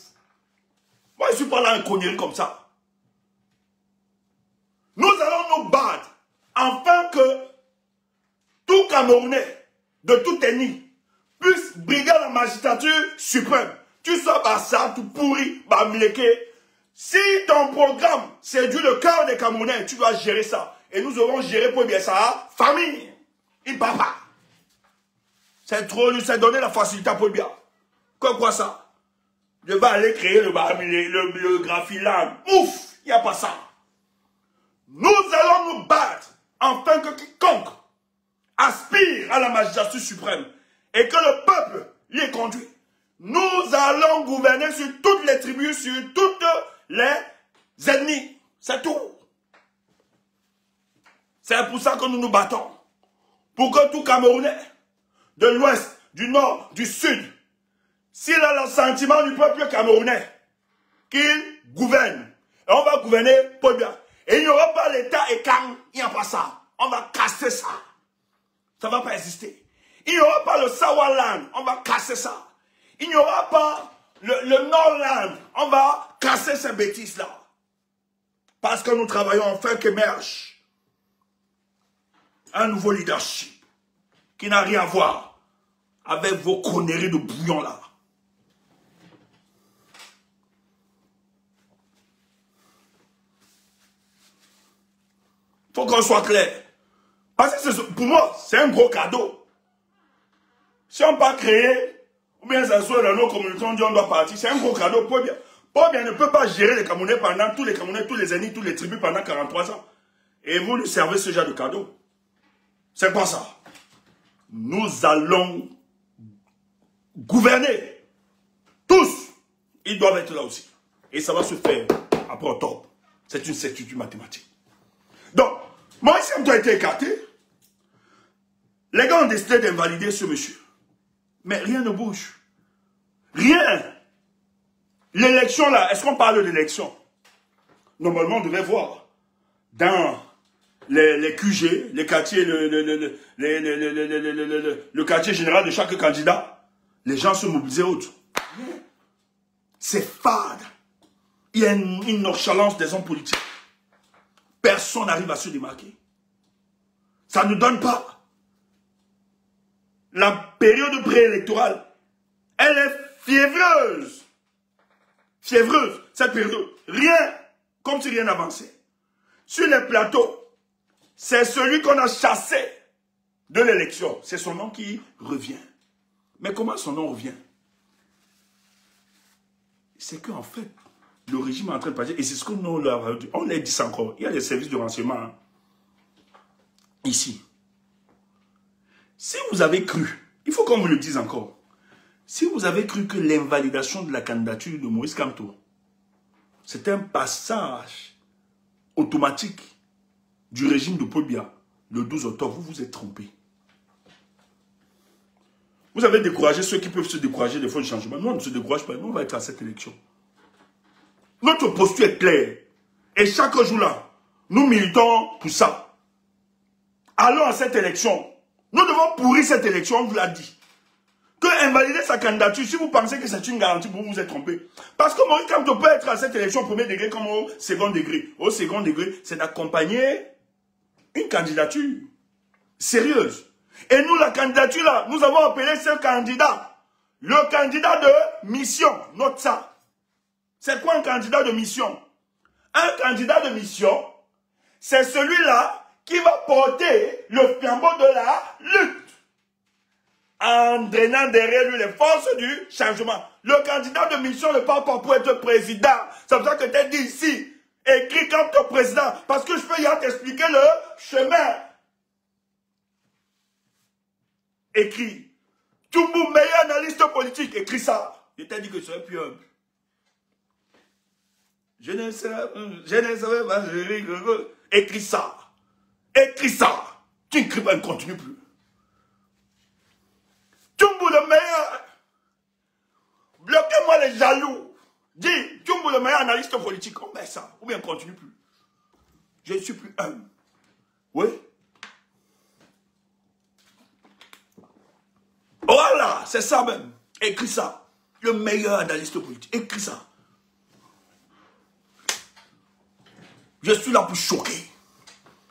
S1: Moi, je ne suis pas là un connerie comme ça. Nous allons nous battre afin que tout Camerounais, de toute ethnie, puisse briguer la magistrature suprême. Tu sois Bassa, tout pourri, Bamléké. Si ton programme séduit le cœur des Camerounais, tu dois gérer ça. Et nous aurons géré pour bien ça, famille. Il papa. C'est trop, lui, c'est donner la facilité à Paul Biya. Quoi ça? Je vais aller créer le Graphiland. Ouf, il n'y a pas ça. Nous allons nous battre afin que quiconque aspire à la magistrature suprême et que le peuple y est conduit. Nous allons gouverner sur toutes les tribus, sur toutes les ethnies. C'est tout. C'est pour ça que nous nous battons. Pour que tout Camerounais, de l'ouest, du nord, du sud, s'il a le sentiment du peuple camerounais, qu'il gouverne. Et on va gouverner Paul Biya. Et il n'y aura pas l'État et quand il n'y a pas ça. On va casser ça. Ça ne va pas exister. Il n'y aura pas le Sawaland, on va casser ça. Il n'y aura pas le Nordland, on va casser ces bêtises-là. Parce que nous travaillons enfin qu'émerge un nouveau leadership qui n'a rien à voir avec vos conneries de bouillon là. Faut qu'on soit clair. Parce que pour moi, c'est un gros cadeau. Si on pas créer, ou bien ça soit dans nos communautés, on dit on doit partir, c'est un gros cadeau. Paul Biya ne peut pas gérer les Camerounais pendant tous les Camerounais, tous les ennemis, tous les tribus pendant 43 ans. Et vous lui servez ce genre de cadeau. C'est pas ça. Nous allons gouverner. Tous. Ils doivent être là aussi. Et ça va se faire après octobre. C'est une certitude mathématique. Donc, Moïse Kamto a été écarté. Les gars ont décidé d'invalider ce monsieur. Mais rien ne bouge. Rien. L'élection là, est-ce qu'on parle d'élection? Normalement, on devait voir dans les QG, les quartiers, le quartier général de chaque candidat, les gens se mobilisaient autour. C'est fade. Il y a une nonchalance des hommes politiques. Personne n'arrive à se démarquer. Ça ne donne pas. La période préélectorale, elle est fiévreuse. Fiévreuse, cette période. Rien, comme si rien n'avançait. Sur les plateaux, c'est celui qu'on a chassé de l'élection. C'est son nom qui revient. Mais comment son nom revient? C'est qu'en fait, le régime est en train de passer, et c'est ce que nous leur avons dit. On l'a dit ça encore. Il y a des services de renseignement hein, ici. Si vous avez cru, il faut qu'on vous le dise encore, si vous avez cru que l'invalidation de la candidature de Moïse Kamto, c'est un passage automatique du régime de Paul Biya, le 12 octobre, vous vous êtes trompé. Vous avez découragé ceux qui peuvent se décourager des fois du changement. Nous, on ne se décourage pas. Nous, on va être à cette élection. Notre posture est claire. Et chaque jour là, nous militons pour ça. Allons à cette élection. Nous devons pourrir cette élection, on vous l'a dit. Que invalider sa candidature, si vous pensez que c'est une garantie, vous vous êtes trompé. Parce que Moïse Kamto peut être à cette élection au premier degré comme au second degré. Au second degré, c'est d'accompagner une candidature sérieuse. Et nous, la candidature là, nous avons appelé ce candidat le candidat de mission. Note ça. C'est quoi un candidat de mission? Un candidat de mission, c'est celui-là qui va porter le flambeau de la lutte en drainant derrière lui les forces du changement. Le candidat de mission ne part pas pour être président. C'est pour ça que tu as dit ici, écrit comme ton président, parce que je peux y aller t'expliquer le chemin. Écrit. Toumou, meilleur analyste politique, écrit ça. Je t'ai dit que je serais plus humble. Je ne savais pas, écris ça. Écris ça. Tu n'écris pas, ne continue plus. Toumou le meilleur. Bloquez-moi les jaloux. Dis, Toumou le meilleur analyste politique. On met ça. Ou bien continue plus. Je ne suis plus humble. Oui. Voilà, c'est ça même. Écris ça. Le meilleur analyste politique. Écris ça. Je suis là pour choquer.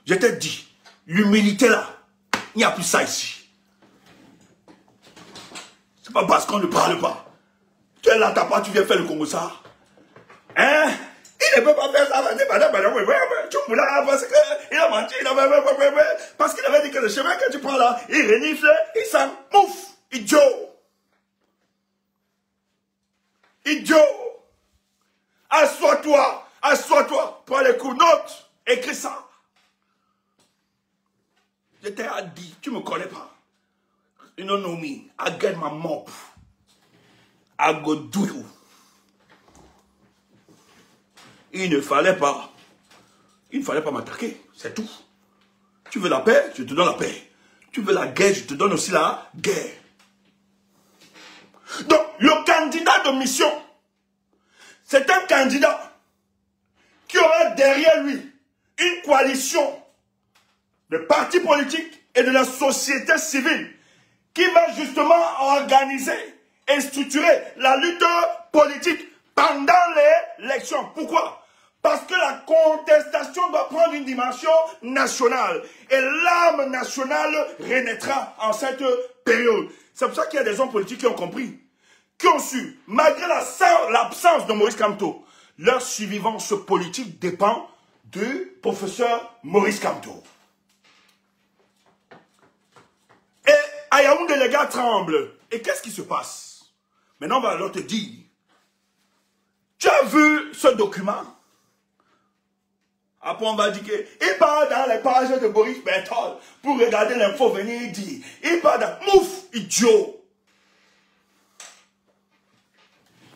S1: Je t'ai dit, l'humilité là, il n'y a plus ça ici. C'est pas parce qu'on ne parle pas. Tu es là, t'as pas, tu viens faire le Congo ça. Hein? Il ne peut pas faire ça. Parce qu'il a menti. Parce qu'il avait dit que le chemin que tu prends là, il renifle, il s'en mouffe. Idiot. Idiot. Assois-toi. Assois-toi, prends les coups, note, écris ça. Je t'ai dit, tu ne me connais pas. You don't know me. I get my mop. I go do you. Il ne fallait pas m'attaquer, c'est tout. Tu veux la paix, je te donne la paix. Tu veux la guerre, je te donne aussi la guerre. Donc, le candidat de mission, c'est un candidat qui aura derrière lui une coalition de partis politiques et de la société civile qui va justement organiser et structurer la lutte politique pendant les élections. Pourquoi? Parce que la contestation doit prendre une dimension nationale. Et l'âme nationale renaîtra en cette période. C'est pour ça qu'il y a des hommes politiques qui ont compris, qui ont su, malgré l'absence de Maurice Kamto, leur survivance politique dépend du professeur Maurice Kamto. Et à Yaoundé, les gars tremblent. Et qu'est-ce qui se passe? Maintenant, on va alors te dire, tu as vu ce document? Après, on va dire qu'il part dans les pages de Boris Berthold pour regarder l'info venir dire. Il part dans... Mouf, idiot!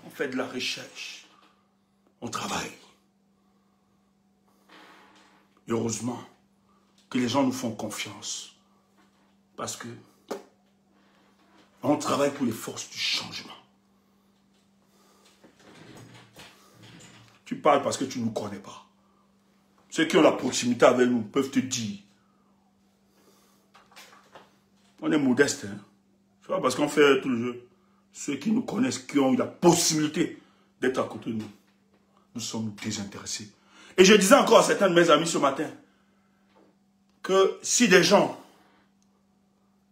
S1: On fait de la recherche. On travaille. Et heureusement que les gens nous font confiance. Parce que on travaille pour les forces du changement. Tu parles parce que tu ne nous connais pas. Ceux qui ont la proximité avec nous peuvent te dire. On est modeste, hein. C'est pas parce qu'on fait tout le jeu. Ceux qui nous connaissent, qui ont eu la possibilité d'être à côté de nous, nous sommes désintéressés. Et je disais encore à certains de mes amis ce matin, que si des gens,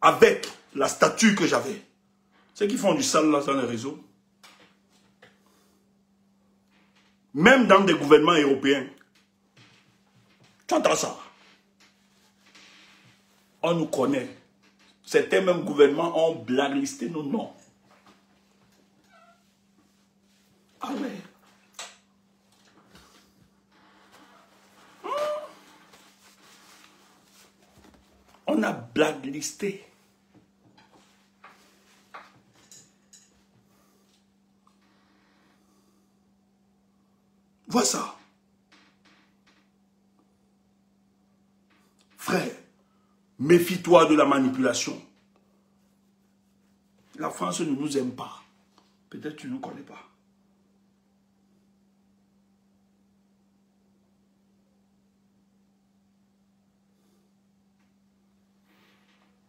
S1: avec la stature que j'avais, ceux qui font du sale là dans les réseaux, même dans des gouvernements européens, tu entends ça? On nous connaît. Certains mêmes gouvernements ont blacklisté nos noms. Ah ouais. On a blacklisté. Vois ça. Frère, méfie-toi de la manipulation. La France ne nous aime pas. Peut-être tu ne nous connais pas.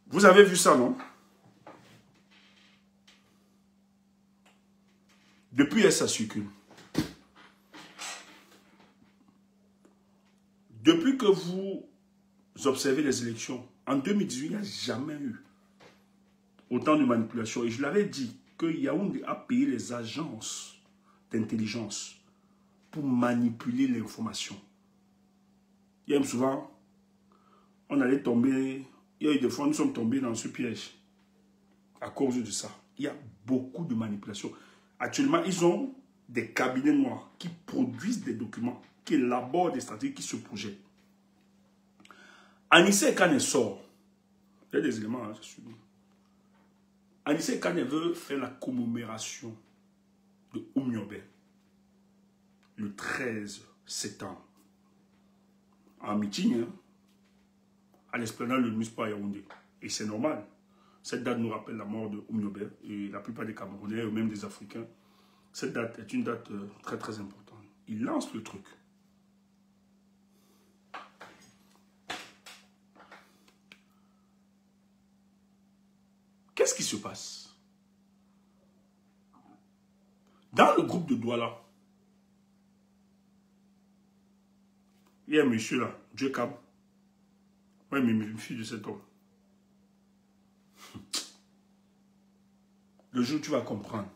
S1: Vous avez vu ça, non? Depuis, ça circule. Depuis que vous observez les élections, en 2018, il n'y a jamais eu autant de manipulation. Et je l'avais dit que Yaoundé a payé les agences d'intelligence pour manipuler l'information. Il y a souvent, on allait tomber, il y a eu des fois, nous sommes tombés dans ce piège à cause de ça. Il y a beaucoup de manipulation. Actuellement, ils ont des cabinets noirs qui produisent des documents, qui élaborent des stratégies, qui se projettent. Anissé Kane sort. Il y a des éléments, hein, je suis dit. Anissé Kane veut faire la commémoration de Oumyobé le 13 septembre. En meeting, hein, à l'esplanade de Muspa Yaoundé. Et c'est normal. Cette date nous rappelle la mort de Oumyobé et la plupart des Camerounais ou même des Africains. Cette date est une date très très importante. Il lance le truc. Qu'est-ce qui se passe? Dans le groupe de Douala, il y a un monsieur là, Jacob. Oui, mais une fille de cet homme. Le jour où tu vas comprendre.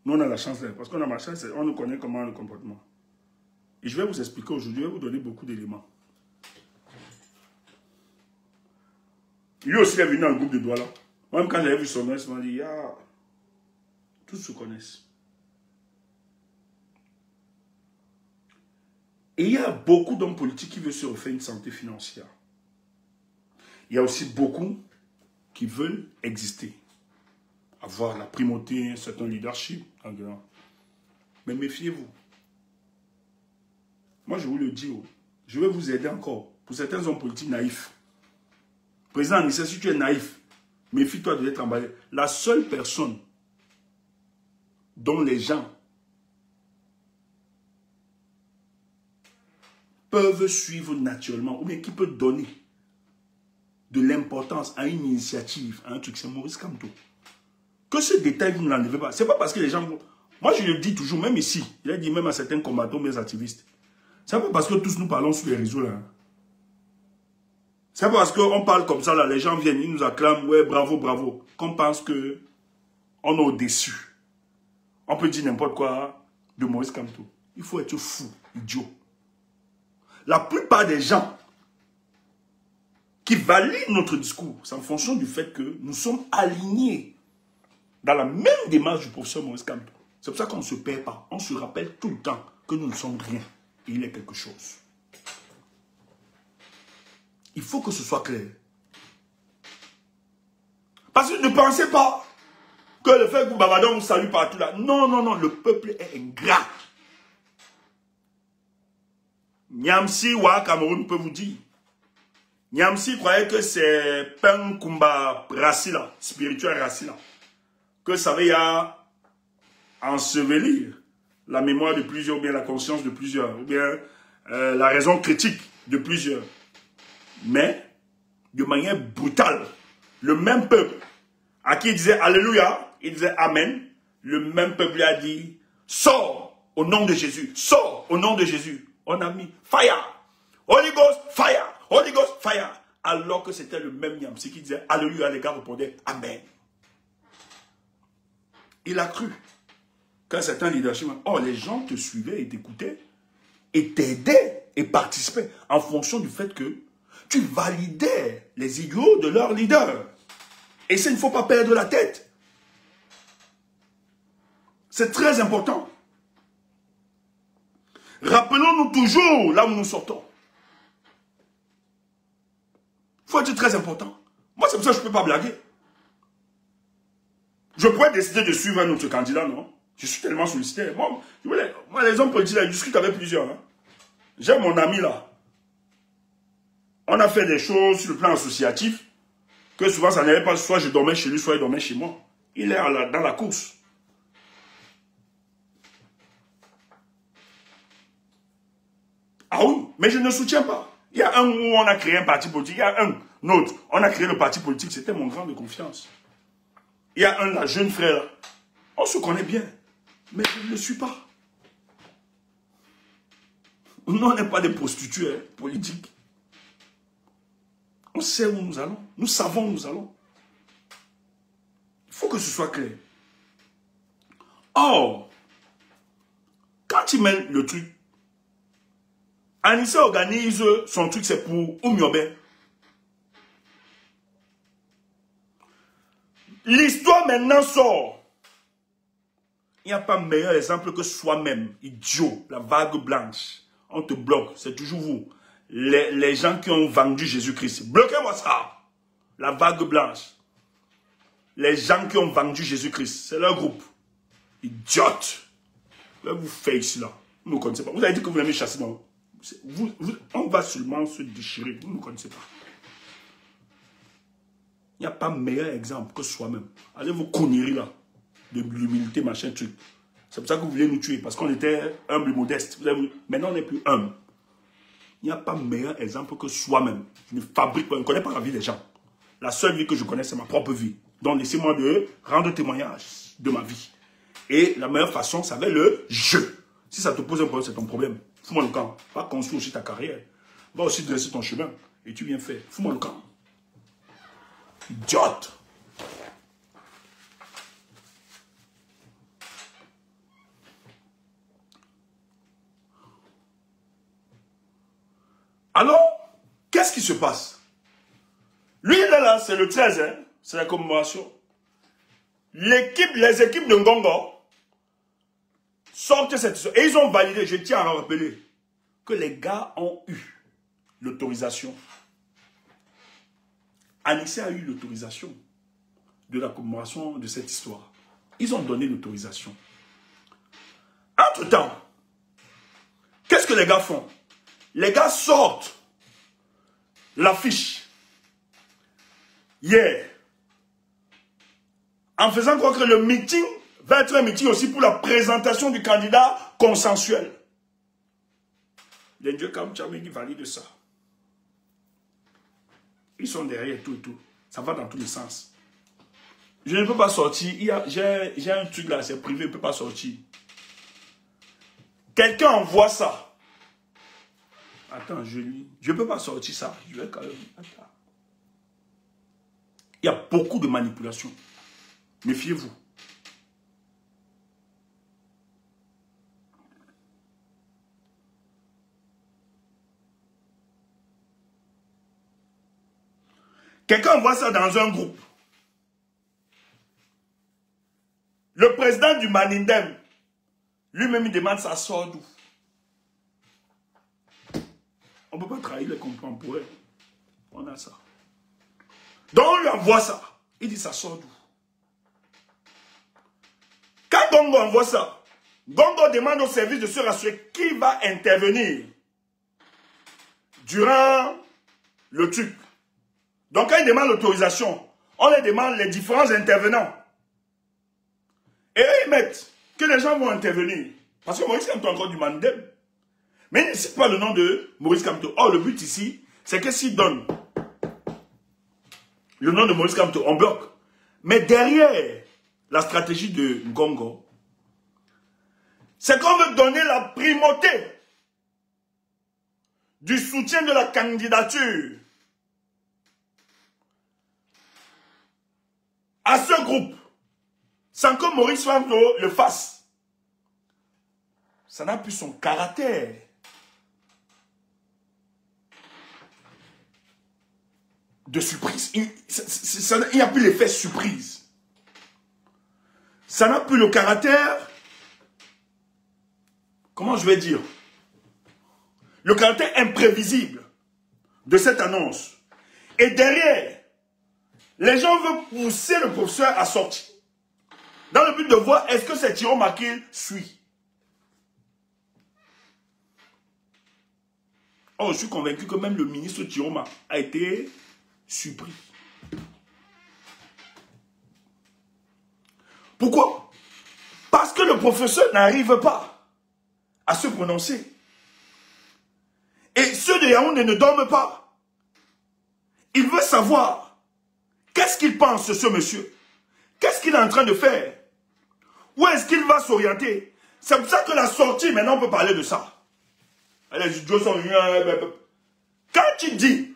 S1: Nous, on a la chance, parce qu'on a ma chance, on nous connaît comment le comportement. Et je vais vous expliquer aujourd'hui, je vais vous donner beaucoup d'éléments. Lui aussi, il est venu dans le groupe de Douala. Même quand j'avais vu son nom, il m'a dit, ah, tous se connaissent. Et il y a beaucoup d'hommes politiques qui veulent se refaire une santé financière. Il y a aussi beaucoup qui veulent exister. Avoir la primauté, un certain leadership. Mais méfiez-vous. Moi, je vous le dis, je vais vous aider encore. Pour certains hommes politiques naïfs. Président Anissé, si tu es naïf, méfie-toi de l'être emballé. La seule personne dont les gens peuvent suivre naturellement, ou bien qui peut donner de l'importance à une initiative, à un truc, c'est Maurice Kamto. Que ce détail, vous ne l'enlevez pas. Ce n'est pas parce que les gens... Moi, je le dis toujours, même ici, il a dit même à certains combattants, mes activistes. Ce n'est pas parce que tous nous parlons sur les réseaux, là. C'est pas parce qu'on parle comme ça, là, les gens viennent, ils nous acclament, ouais, bravo, bravo, qu'on pense que on est au-dessus. On peut dire n'importe quoi de Maurice Kamto. Il faut être fou, idiot. La plupart des gens qui valident notre discours, c'est en fonction du fait que nous sommes alignés dans la même démarche du professeur Maurice Kamto. C'est pour ça qu'on ne se perd pas. On se rappelle tout le temps que nous ne sommes rien. Et il est quelque chose. Il faut que ce soit clair. Parce que ne pensez pas que le fait que Babadon vous salue partout là. Non, non, non, le peuple est ingrat. Nyamsi Wa Cameroun peut vous dire. Nyamsi croyait que c'est Pen Kumba Rassila, spirituel Rassila, que ça veut ensevelir la mémoire de plusieurs, ou bien la conscience de plusieurs, ou bien la raison critique de plusieurs. Mais, de manière brutale, le même peuple, à qui il disait Alléluia, il disait Amen, le même peuple lui a dit, sors au nom de Jésus, sors au nom de Jésus. On a mis fire, Holy Ghost, fire, Holy Ghost, fire. Alors que c'était le même Nyamsi qui disait Alléluia, les gars répondaient Amen. Il a cru qu'un certain leadership, oh, les gens te suivaient et t'écoutaient et t'aidaient et participaient en fonction du fait que tu validais les idéaux de leur leader. Et ça, il ne faut pas perdre la tête. C'est très important. Rappelons-nous toujours là où nous sortons. Il faut être très important. Moi, c'est pour ça que je ne peux pas blaguer. Je pourrais décider de suivre un autre candidat, non? Je suis tellement sollicité. Moi les hommes politiques, je discute avec plusieurs. Hein. J'ai mon ami là. On a fait des choses sur le plan associatif que souvent ça n'allait pas. Soit je dormais chez lui, soit il dormait chez moi. Il est dans la course. Ah oui, mais je ne soutiens pas. Il y a un où on a créé un parti politique, il y a un autre. On a créé le parti politique, c'était mon grand de confiance. Il y a un là, jeune frère. On se connaît bien, mais je ne le suis pas. Nous, on n'est pas des prostituées hein, politiques. On sait où nous allons. Nous savons où nous allons. Il faut que ce soit clair. Or, quand il met le truc, Anissa organise son truc, c'est pour Oumiobe. L'histoire maintenant sort. Il n'y a pas meilleur exemple que soi-même, idiot, la vague blanche. On te bloque, c'est toujours vous. Les gens qui ont vendu Jésus-Christ. Bloquez-moi ça. La vague blanche. Les gens qui ont vendu Jésus-Christ, c'est leur groupe. Idiote. Vous faites ici là. Vous ne connaissez pas. Vous avez dit que vous aimez chasser dans... on va seulement se déchirer. Vous ne connaissez pas. Il n'y a pas meilleur exemple que soi-même. Allez vous conneries là. De l'humilité, machin, truc. C'est pour ça que vous voulez nous tuer. Parce qu'on était humble et modeste. Maintenant, on n'est plus humble. Il n'y a pas meilleur exemple que soi-même. Je ne fabrique pas, je ne connais pas la vie des gens. La seule vie que je connais, c'est ma propre vie. Donc, laissez-moi de rendre témoignage de ma vie. Et la meilleure façon, ça va être le jeu. Si ça te pose un problème, c'est ton problème. Fous-moi le camp. Va construire aussi ta carrière. Va aussi dresser ton chemin. Et tu viens faire. Fous-moi le camp. Idiote. Alors, qu'est-ce qui se passe? Lui, là, c'est le 13, hein? C'est la commémoration. Les équipes de Ngongo sortent cette histoire. Et ils ont validé, je tiens à rappeler, que les gars ont eu l'autorisation. Anissé a eu l'autorisation de la commémoration de cette histoire. Ils ont donné l'autorisation. Entre-temps, qu'est-ce que les gars font? Les gars sortent l'affiche hier en faisant croire que le meeting va être un meeting aussi pour la présentation du candidat consensuel. Les dieux comme Tchamé qui valide ça. Ils sont derrière tout et tout. Ça va dans tous les sens. Je ne peux pas sortir. J'ai un truc là, c'est privé, je ne peux pas sortir. Quelqu'un envoie ça. Attends, je lis. Je ne peux pas sortir ça. Je vais quand même... Attends. Il y a beaucoup de manipulations. Méfiez-vous. Quelqu'un voit ça dans un groupe. Le président du Manindem, lui-même, il demande ça sort d'où. On ne peut pas trahir les contemporains. On a ça. Donc on lui envoie ça. Il dit ça sort d'où. Quand Gongo envoie ça, Gongo demande au service de se rassurer qui va intervenir durant le truc. Donc quand il demande l'autorisation, on les demande les différents intervenants. Et eux, ils mettent que les gens vont intervenir. Parce que Maurice Kamto est encore du Mandem. Mais il ne cite pas le nom de Maurice Kamto. Or, le but ici, c'est que s'il donne le nom de Maurice Kamto, on bloque. Mais derrière la stratégie de Ngongo, c'est qu'on veut donner la primauté du soutien de la candidature à ce groupe, sans que Maurice Kamto le fasse. Ça n'a plus son caractère. De surprise. Il n'y a plus l'effet surprise. Ça n'a plus le caractère, comment je vais dire, le caractère imprévisible de cette annonce. Et derrière, les gens veulent pousser le professeur à sortir. Dans le but de voir est-ce que c'est Thierry Makil suit. Oh, je suis convaincu que même le ministre Thierry a été surpris. Pourquoi? Parce que le professeur n'arrive pas à se prononcer. Et ceux de Yaoundé ne dorment pas. Il veut savoir qu'est-ce qu'il pense, ce monsieur. Qu'est-ce qu'il est en train de faire? Où est-ce qu'il va s'orienter? C'est pour ça que la sortie, maintenant on peut parler de ça. Allez, quand il dit,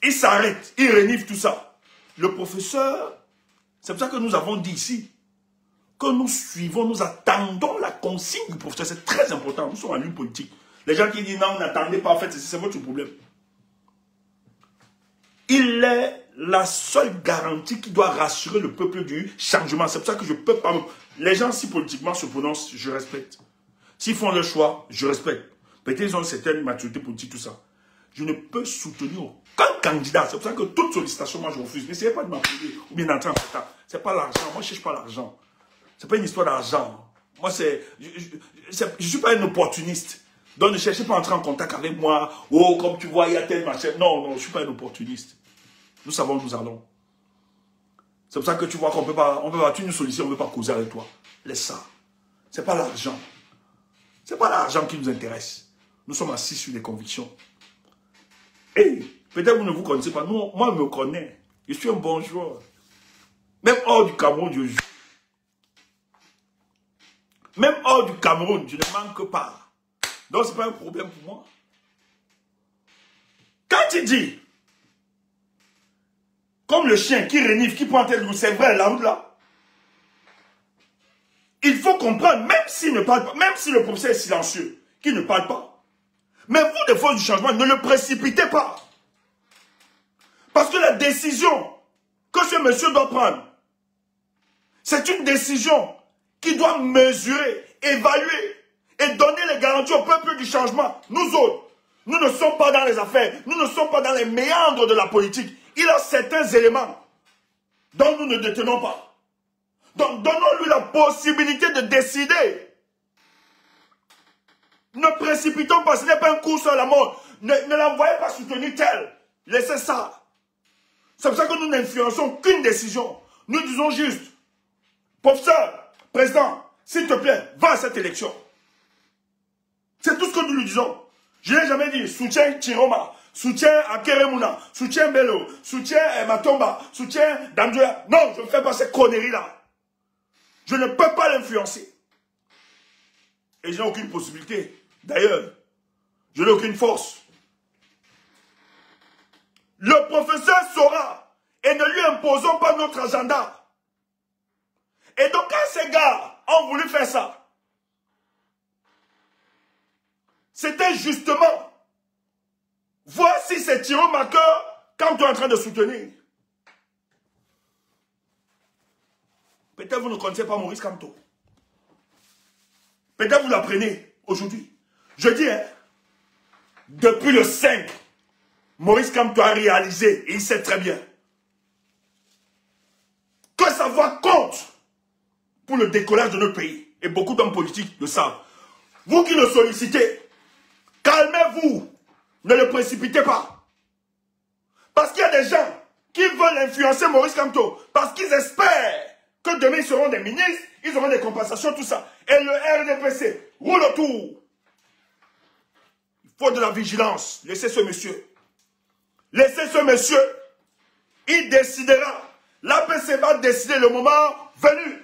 S1: il s'arrête, il renifle tout ça. Le professeur, c'est pour ça que nous avons dit ici, que nous suivons, nous attendons la consigne du professeur. C'est très important, nous sommes en ligne politique. Les gens qui disent non, n'attendez pas, en fait, c'est votre problème. Il est la seule garantie qui doit rassurer le peuple du changement. C'est pour ça que je ne peux pas... Les gens, si politiquement se prononcent, je respecte. S'ils font le choix, je respecte. Peut-être qu'ils ont une certaine maturité politique, tout ça. Je ne peux soutenir aucun candidat. C'est pour ça que toute sollicitation, moi, je refuse. N'essayez pas de m'appeler ou bien d'entrer en contact. Ce n'est pas l'argent. Moi, je ne cherche pas l'argent. Ce n'est pas une histoire d'argent. Moi, je ne suis pas un opportuniste. Donc, ne cherchez pas à entrer en contact avec moi. Oh, comme tu vois, il y a tel machin. Non, non, je ne suis pas un opportuniste. Nous savons où nous allons. C'est pour ça que tu vois qu'on ne peut pas, tu nous sollicites, on ne veut pas causer avec toi. Laisse ça. Ce n'est pas l'argent. Ce n'est pas l'argent qui nous intéresse. Nous sommes assis sur des convictions. Et peut-être vous ne vous connaissez pas. Moi, je me connais. Je suis un bon joueur. Même hors du Cameroun, je joue. Même hors du Cameroun, je ne manque pas. Donc, ce n'est pas un problème pour moi. Quand il dit, comme le chien qui renifle, qui prend tel goût, c'est vrai, la route là. Il faut comprendre, même s'il ne parle pas, même si le professeur est silencieux, qu'il ne parle pas. Mais vous, des forces du changement, ne le précipitez pas. Parce que la décision que ce monsieur doit prendre, c'est une décision qui doit mesurer, évaluer et donner les garanties au peuple du changement. Nous autres, nous ne sommes pas dans les affaires, nous ne sommes pas dans les méandres de la politique. Il a certains éléments dont nous ne détenons pas. Donc, donnons-lui la possibilité de décider. Ne précipitons pas, ce n'est pas un coup sur la mort. Ne l'envoyez pas soutenir tel. Laissez ça. C'est pour ça que nous n'influençons qu'une décision. Nous disons juste, professeur, président, s'il te plaît, va à cette élection. C'est tout ce que nous lui disons. Je n'ai jamais dit, soutiens Chiroma, soutien à Keremuna, soutien Bello, soutien Matomba, soutien Dandoya. Non, je ne fais pas ces conneries-là. Je ne peux pas l'influencer. Et je n'ai aucune possibilité. D'ailleurs, je n'ai aucune force. Le professeur saura et ne lui imposons pas notre agenda. Et donc quand ces gars ont voulu faire ça, c'était justement voir si c'est Thierry Marqueur quand tu es en train de soutenir. Peut-être vous ne connaissez pas Maurice Kamto. Peut-être vous l'apprenez aujourd'hui. Je dis, hein, depuis le 5, Maurice Kamto a réalisé, et il sait très bien, que sa voix compte pour le décollage de notre pays. Et beaucoup d'hommes politiques le savent. Vous qui le sollicitez, calmez-vous, ne le précipitez pas. Parce qu'il y a des gens qui veulent influencer Maurice Kamto, parce qu'ils espèrent que demain ils seront des ministres, ils auront des compensations, tout ça. Et le RDPC roule autour. Il faut de la vigilance. Laissez ce monsieur. Laissez ce monsieur. Il décidera. L'APC va décider le moment venu.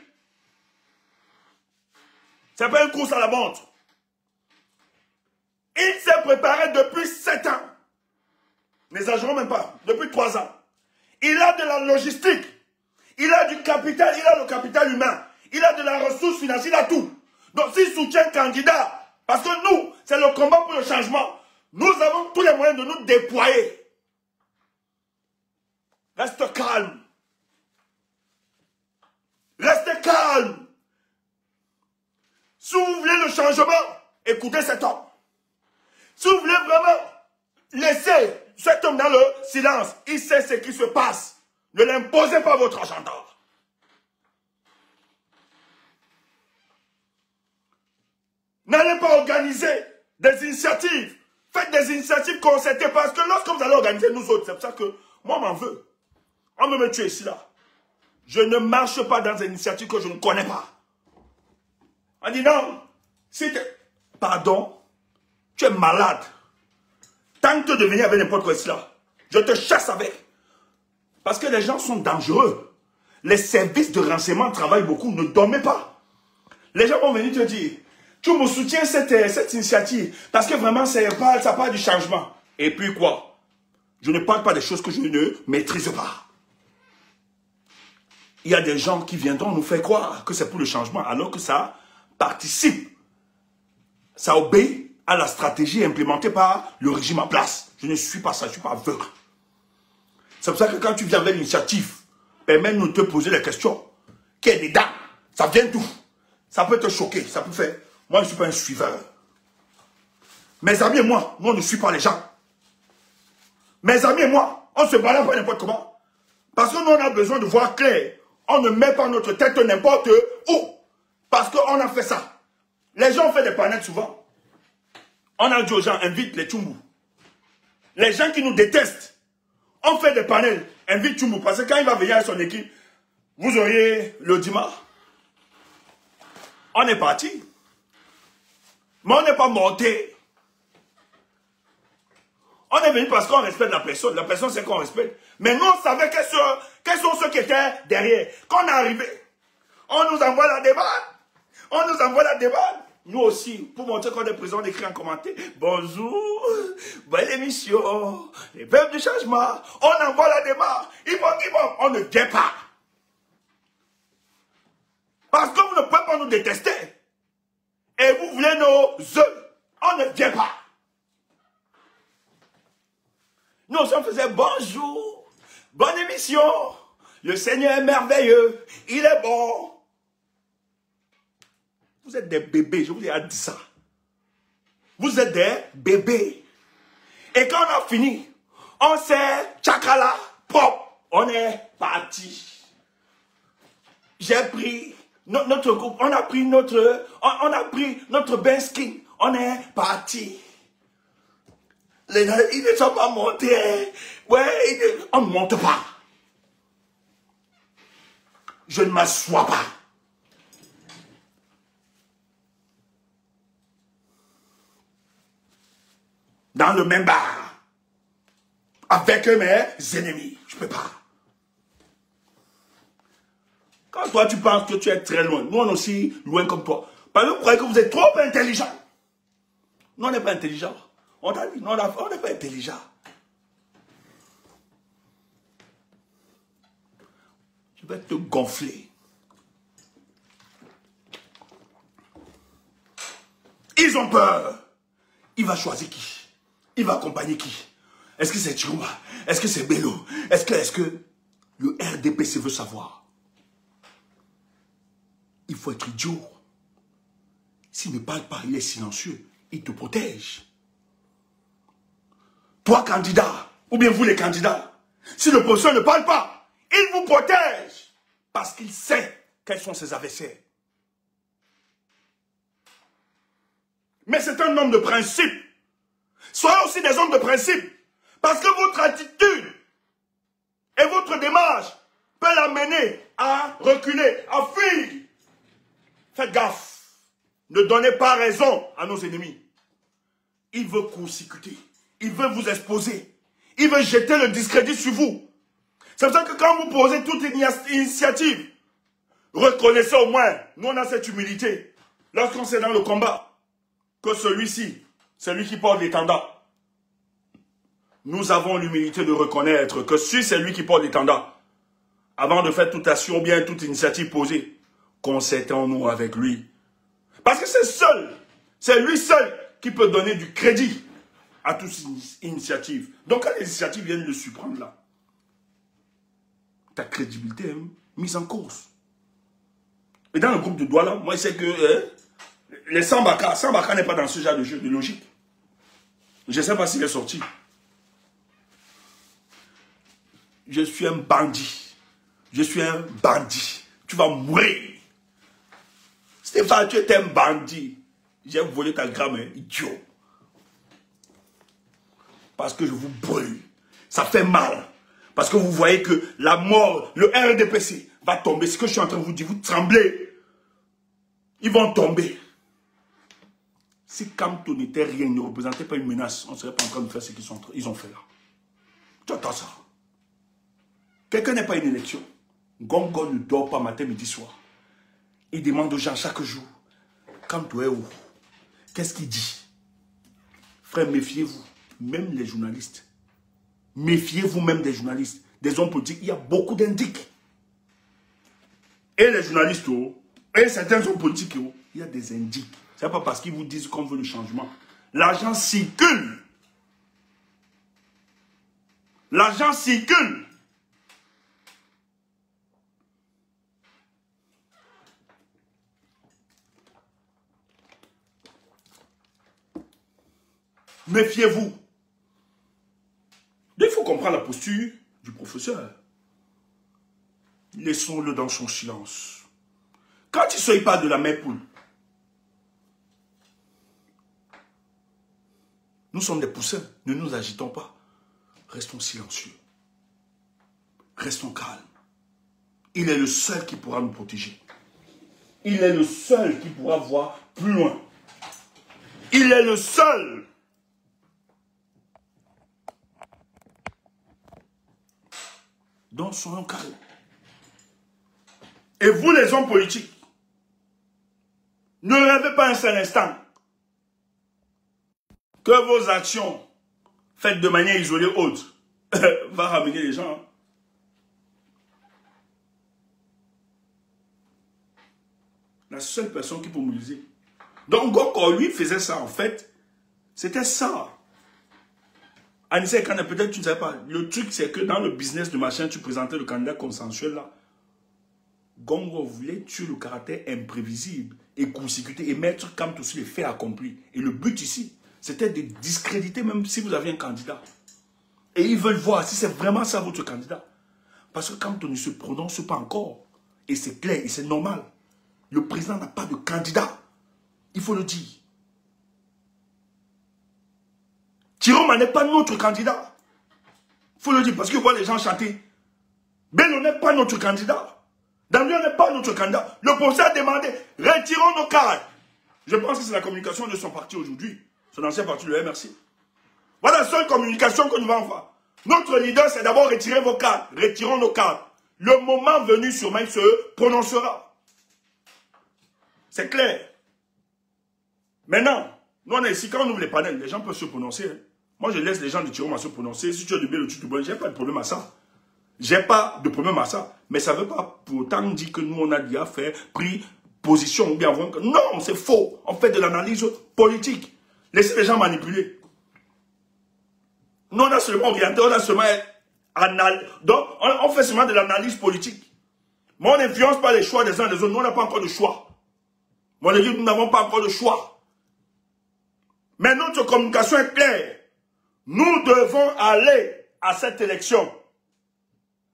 S1: C'est pas une course à la montre. Il s'est préparé depuis 7 ans. N'exagérons même pas. Depuis 3 ans. Il a de la logistique. Il a du capital. Il a le capital humain. Il a de la ressource financière. Il a tout. Donc s'il soutient un candidat, parce que nous, c'est le combat pour le changement, nous avons tous les moyens de nous déployer. Reste calme. Restez calme. Si vous voulez le changement, écoutez cet homme. Si vous voulez vraiment laisser cet homme dans le silence, il sait ce qui se passe. Ne l'imposez pas votre agenda. N'allez pas organiser des initiatives. Faites des initiatives concertées parce que lorsque vous allez organiser nous autres, c'est pour ça que moi m'en veux. On veut me tuer ici là. Je ne marche pas dans des initiatives que je ne connais pas. On dit non, si pardon, tu es malade. Tant que de venir avec n'importe quoi ici là, je te chasse avec. Parce que les gens sont dangereux. Les services de renseignement travaillent beaucoup, ne dormez pas. Les gens vont venir te dire, tu me soutiens cette initiative, parce que vraiment ça parle du changement. Et puis quoi? Je ne parle pas des choses que je ne maîtrise pas. Il y a des gens qui viendront nous faire croire que c'est pour le changement, alors que ça participe. Ça obéit à la stratégie implémentée par le régime en place. Je ne suis pas ça, je ne suis pas aveugle. C'est pour ça que quand tu viens avec l'initiative, permets-nous de te poser les questions. Qui est dedans? Ça vient d'où? Ça peut te choquer, ça peut faire. Moi, je ne suis pas un suiveur. Mes amis et moi, on ne suit pas les gens. Mes amis et moi, on se balade pas n'importe comment. Parce que nous, on a besoin de voir clair. On ne met pas notre tête n'importe où. Parce qu'on a fait ça. Les gens ont fait des panels souvent. On a dit aux gens, invite les Tchumbu. Les gens qui nous détestent, on fait des panels, invite Tchumbu. Parce que quand il va venir avec son équipe, vous auriez le dimanche. On est parti. Mais on n'est pas monté. On est venu parce qu'on respecte la personne. La personne, c'est qu'on respecte. Mais nous, on savait quels sont ceux qui étaient derrière. Quand on est arrivé, on nous envoie la débat. On nous envoie la débat. Nous aussi, pour montrer qu'on est présent, on écrit en commentaire. Bonjour, bonne émission, les peuples du changement. On envoie la débat. On ne vient pas. Parce que vous ne pouvez pas nous détester. Et vous voulez nos œufs. On ne vient pas. Nous, on faisait bonjour, bonne émission. Le Seigneur est merveilleux. Il est bon. Vous êtes des bébés, je vous ai dit ça. Vous êtes des bébés. Et quand on a fini, on s'est tchakala, pop, on est parti. J'ai pris notre groupe, on a pris notre best skin, on est parti. Ils ne sont pas montés. Ouais, on ne monte pas. Je ne m'assois pas. Dans le même bar. avec mes ennemis. Je ne peux pas. Quand toi, tu penses que tu es très loin, nous, on est aussi loin comme toi. Parce que vous croyez que vous êtes trop intelligent. Nous, on n'est pas intelligent. On t'a dit, non, on n'est pas intelligent. Je vais te gonfler. Ils ont peur. Il va choisir qui? Il va accompagner qui? Est-ce que c'est Chiruma? Est-ce que c'est Bello? Est-ce que le RDPC veut savoir? Il faut être idiot. S'il ne parle pas, il est silencieux. Il te protège. Toi, candidat, ou bien vous les candidats, si l'opposition ne parle pas, il vous protège. Parce qu'il sait quels sont ses adversaires. Mais c'est un homme de principe. Soyez aussi des hommes de principe. Parce que votre attitude et votre démarche peut l'amener à reculer, à fuir. Faites gaffe. Ne donnez pas raison à nos ennemis. Il veut court-circuiter. Il veut vous exposer. Il veut jeter le discrédit sur vous. C'est pour ça que quand vous posez toute initiative, reconnaissez au moins, nous on a cette humilité, lorsqu'on est dans le combat, que celui-ci, celui qui porte l'étendard, nous avons l'humilité de reconnaître que si c'est lui qui porte l'étendard, avant de faire toute action ou bien toute initiative posée, concertons-nous avec lui. Parce que c'est lui seul qui peut donner du crédit à toute initiative. Donc quand les initiatives viennent le surprendre là, ta crédibilité est mise en cause. Et dans le groupe de Douala, moi je sais que les Sambaka n'est pas dans ce genre de jeu de logique. Je ne sais pas s'il est sorti. Je suis un bandit. Je suis un bandit. Tu vas mourir. Stéphane, tu es un bandit. J'ai volé ta grammaire, idiot. Parce que je vous brûle. Ça fait mal. Parce que vous voyez que la mort, le RDPC va tomber. Ce que je suis en train de vous dire, vous tremblez. Ils vont tomber. Si Kamto n'était rien, ne représentait pas une menace, on ne serait pas en train de faire ce qu'ils ont fait là. Tu entends ça? Quelqu'un n'est pas une élection. Gongo ne dort pas matin, midi, soir. Il demande aux gens chaque jour, Kamto est où? Qu'est-ce qu'il dit? Frère, méfiez-vous. Même les journalistes. Méfiez-vous même des journalistes. Des hommes politiques. Il y a beaucoup d'indices. Et les journalistes, et certains hommes politiques, il y a des indices. Ce n'est pas parce qu'ils vous disent qu'on veut le changement. L'argent circule. L'argent circule. Méfiez-vous. Il faut comprendre la posture du professeur. Laissons-le dans son silence. Quand il ne soit pas de la même poule, nous sommes des poussins, ne nous agitons pas. Restons silencieux. Restons calmes. Il est le seul qui pourra nous protéger. Il est le seul qui pourra voir plus loin. Il est le seul. Donc soyons calmes. Et vous les hommes politiques, ne rêvez pas un seul instant que vos actions faites de manière isolée autre va ramener les gens. La seule personne qui peut mobiliser. Donc Goko, lui, faisait ça en fait. C'était ça. Anissa Kane, peut-être tu ne sais pas. Le truc, c'est que dans le business de machin, tu présentais le candidat consensuel là. Gongo voulait tuer le caractère imprévisible et consécuter et mettre comme tous les faits accomplis. Et le but ici, c'était de discréditer même si vous aviez un candidat. Et ils veulent voir si c'est vraiment ça votre candidat. Parce que quand on ne se prononce pas encore, et c'est clair et c'est normal, le président n'a pas de candidat. Il faut le dire. Chiroma n'est pas notre candidat. Il faut le dire parce que voit les gens chanter. Bello n'est pas notre candidat. Daniel n'est pas notre candidat. Le conseil a demandé, retirons nos cartes. Je pense que c'est la communication de son parti aujourd'hui. Son ancien parti, le MRC. Voilà la seule communication que nous allons faire. Notre leader, c'est d'abord retirer vos cartes. Retirons nos cartes. Le moment venu, sûrement, il se prononcera. C'est clair. Maintenant, nous, on est ici, quand on ouvre les panels, les gens peuvent se prononcer. Hein. Moi, je laisse les gens de Tiroma se prononcer. Si tu as du bien, tu te bonnes, j'ai pas de problème à ça. J'ai pas de problème à ça. Mais ça ne veut pas pour autant dire que nous, on a déjà fait, pris position ou bien que non, c'est faux. On fait de l'analyse politique. Laissez les gens manipuler. Nous, on a seulement orienté, on a seulement donc, on fait seulement de l'analyse politique. Mais on n'influence pas les choix des uns et des autres. Nous, on n'a pas encore de choix. Moi, je dis, nous n'avons pas encore de choix. Mais notre communication est claire. Nous devons aller à cette élection.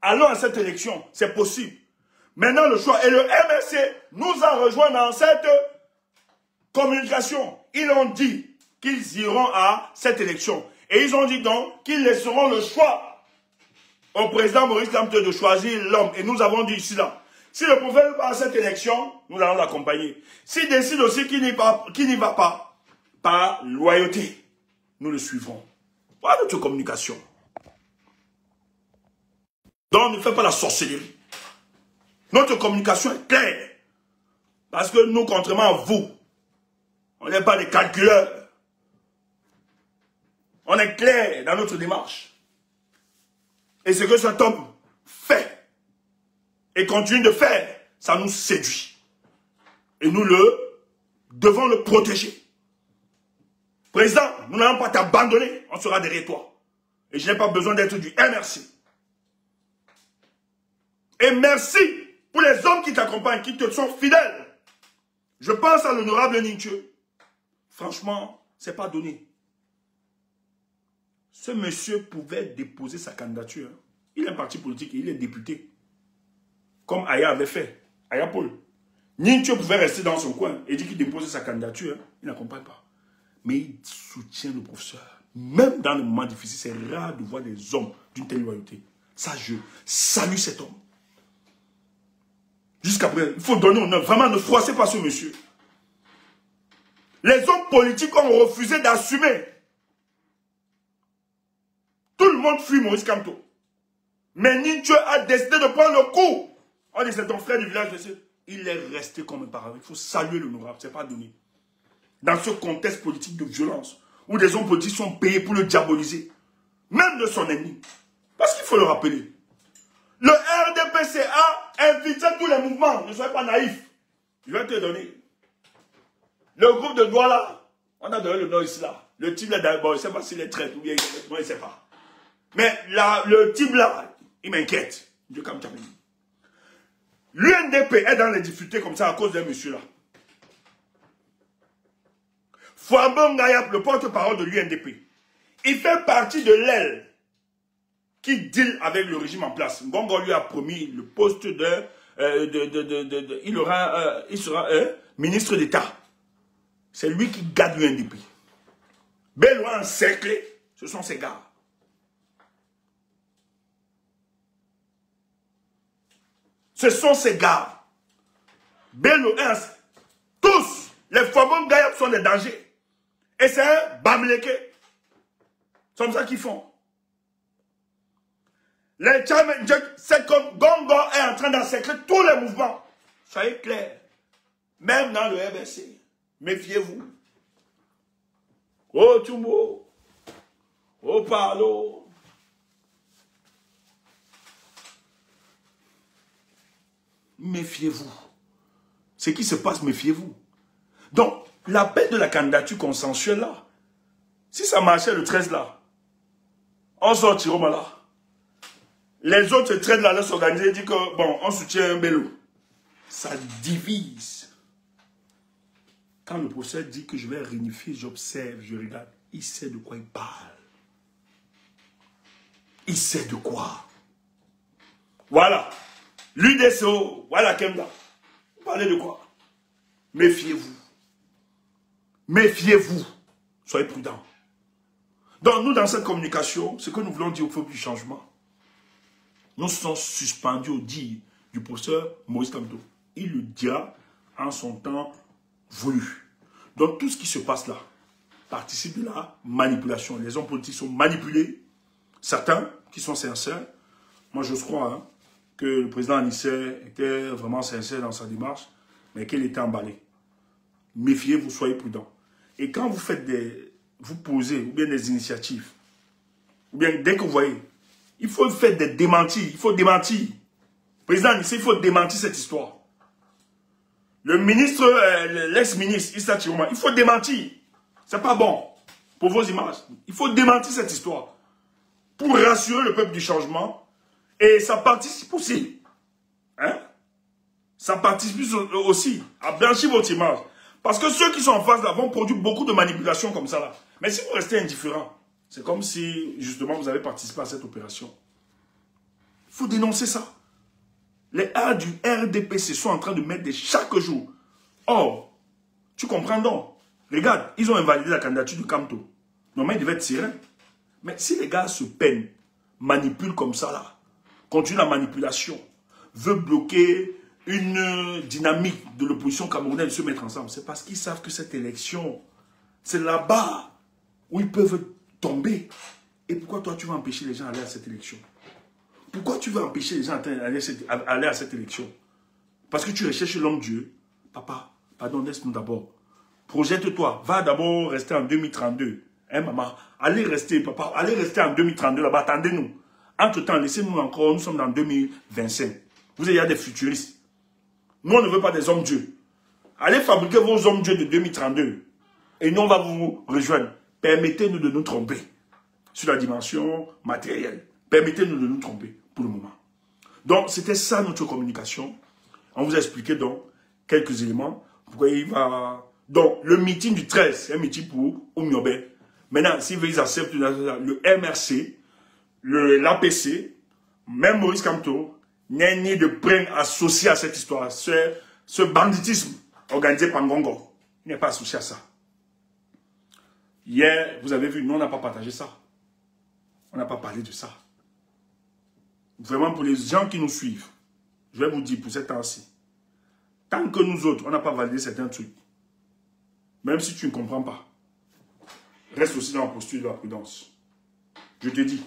S1: Allons à cette élection. C'est possible. Maintenant, le choix. Et le MRC nous a rejoint dans cette communication. Ils ont dit qu'ils iront à cette élection. Et ils ont dit donc qu'ils laisseront le choix au président Maurice Kamto de choisir l'homme. Et nous avons dit ici là. Si le prophète va à cette élection, nous allons l'accompagner. S'il décide aussi qu'il n'y va pas, par loyauté, nous le suivrons. Voilà notre communication. Donc ne faites pas la sorcellerie. Notre communication est claire. Parce que nous, contrairement à vous, on n'est pas des calculeurs. On est clair dans notre démarche. Et ce que cet homme fait et continue de faire, ça nous séduit. Et nous devons le protéger. Président, nous n'allons pas t'abandonner, on sera derrière toi. Et je n'ai pas besoin d'être du MRC. Et merci pour les hommes qui t'accompagnent, qui te sont fidèles. Je pense à l'honorable Nintieu. Franchement, ce n'est pas donné. Ce monsieur pouvait déposer sa candidature. Il est un parti politique et il est député. Comme Aya avait fait. Aya Paul. Nintieu pouvait rester dans son coin et dire qu'il déposait sa candidature. Il n'accompagne pas. Mais il soutient le professeur. Même dans les moments difficiles, c'est rare de voir des hommes d'une telle loyauté. Ça, je salue cet homme. Jusqu'après, il faut donner honneur. Vraiment, ne froissez pas ce monsieur. Les hommes politiques ont refusé d'assumer. Tout le monde fuit Maurice Kamto. Mais Nintieu a décidé de prendre le coup. On dit, c'est ton frère du village. Il est resté comme un parent. Il faut saluer l'honorable. Ce n'est pas donné. Dans ce contexte politique de violence, où des hommes politiques sont payés pour le diaboliser, même de son ennemi. Parce qu'il faut le rappeler. Le RDPC a invité tous les mouvements. Ne soyez pas naïfs. Je vais te donner. Le groupe de Douala, on a donné le nom ici là. Le type là, bon, je ne sais pas s'il est traite ou bien il ne sait pas. Mais là, le type là, il m'inquiète. L'UNDP est dans les difficultés comme ça à cause d'un monsieur là. Fouambon Ngayap, le porte-parole de l'UNDP, il fait partie de l'aile qui deal avec le régime en place. Ngongo lui a promis le poste il sera ministre d'État. C'est lui qui garde l'UNDP. Beloin encerclé, ce sont ses gars. Ce sont ces gars. Bello, tous, les Fouambon Ngayap sont des dangers. Et c'est un bamleke. C'est comme ça qu'ils font. Les Tchadmen, c'est comme Gongo est en train d'encercler tous les mouvements. Soyez clairs. Même dans le RBC. Méfiez-vous. Oh Tumbo. Oh Parlo. Méfiez-vous. Ce qui se passe, méfiez-vous. Donc, l'appel de la candidature consensuelle là, si ça marchait le 13 là, on sort Tiroma là. Les autres traînent là, s'organiser et disent que, bon, on soutient un Bello. Ça divise. Quand le professeur dit que je vais réunifier, j'observe, je regarde, il sait de quoi il parle. Il sait de quoi. Voilà. L'UDCO, voilà Kemda. Vous parlez de quoi? Méfiez-vous. Méfiez-vous. Soyez prudents. Donc, nous, dans cette communication, ce que nous voulons dire au peuple du changement, nous sommes suspendus au dit du professeur Maurice Kamto. Il le dira en son temps voulu. Donc, tout ce qui se passe là participe de la manipulation. Les hommes politiques sont manipulés. certains qui sont sincères. Moi, je crois hein, que le président Anissé était vraiment sincère dans sa démarche, mais qu'il était emballé. Méfiez-vous, soyez prudents. Et quand vous faites vous posez, ou bien des initiatives, ou bien dès que vous voyez, il faut faire des démentis, il faut démentir. Président Anissé, il faut démentir cette histoire. Le ministre, l'ex-ministre, Issa Chiroma, il faut démentir. C'est pas bon pour vos images. Il faut démentir cette histoire pour rassurer le peuple du changement. Et ça participe aussi. Hein? Ça participe aussi à blanchir votre image. Parce que ceux qui sont en face là vont produire beaucoup de manipulations comme ça là. Mais si vous restez indifférent, c'est comme si justement vous avez participé à cette opération. Il faut dénoncer ça. Les A du RDPC sont en train de mettre chaque jour. Or, tu comprends donc. Regarde, ils ont invalidé la candidature du Camto. Normalement, il devait être serein. Mais si les gars se peinent, manipulent comme ça là, continuent la manipulation, veulent bloquer une dynamique de l'opposition camerounaise de se mettre ensemble, c'est parce qu'ils savent que cette élection, c'est là-bas où ils peuvent tomber. Et pourquoi toi, tu vas empêcher les gens d'aller à cette élection? Pourquoi tu vas empêcher les gens d'aller à cette élection? Parce que tu recherches l'homme Dieu. Papa, pardon, laisse-nous d'abord. Projette-toi. Va d'abord rester en 2032. Hein, maman? Allez rester, papa. Allez rester en 2032 là-bas. Attendez-nous. Entre-temps, laissez-nous encore. Nous sommes dans 2025. Vous êtes des futuristes. Nous, on ne veut pas des hommes Dieu. Allez fabriquer vos hommes Dieu de 2032. Et nous, on va vous rejoindre. Permettez-nous de nous tromper sur la dimension matérielle. Permettez-nous de nous tromper pour le moment. Donc, c'était ça notre communication. On vous a expliqué donc quelques éléments. Pourquoi il va... Donc, le meeting du 13, c'est un meeting pour Oumiobe. Maintenant, s'ils veulent, ils acceptent le MRC, l'APC, même Maurice Kamto, n'est ni de prendre associé à cette histoire. Ce banditisme organisé par Ngongo, il n'est pas associé à ça. Hier, vous avez vu, nous, on n'a pas partagé ça. On n'a pas parlé de ça. Vraiment, pour les gens qui nous suivent, je vais vous dire pour cette temps-ci, tant que nous autres, on n'a pas validé certains trucs, même si tu ne comprends pas, reste aussi dans la posture de la prudence. Je te dis,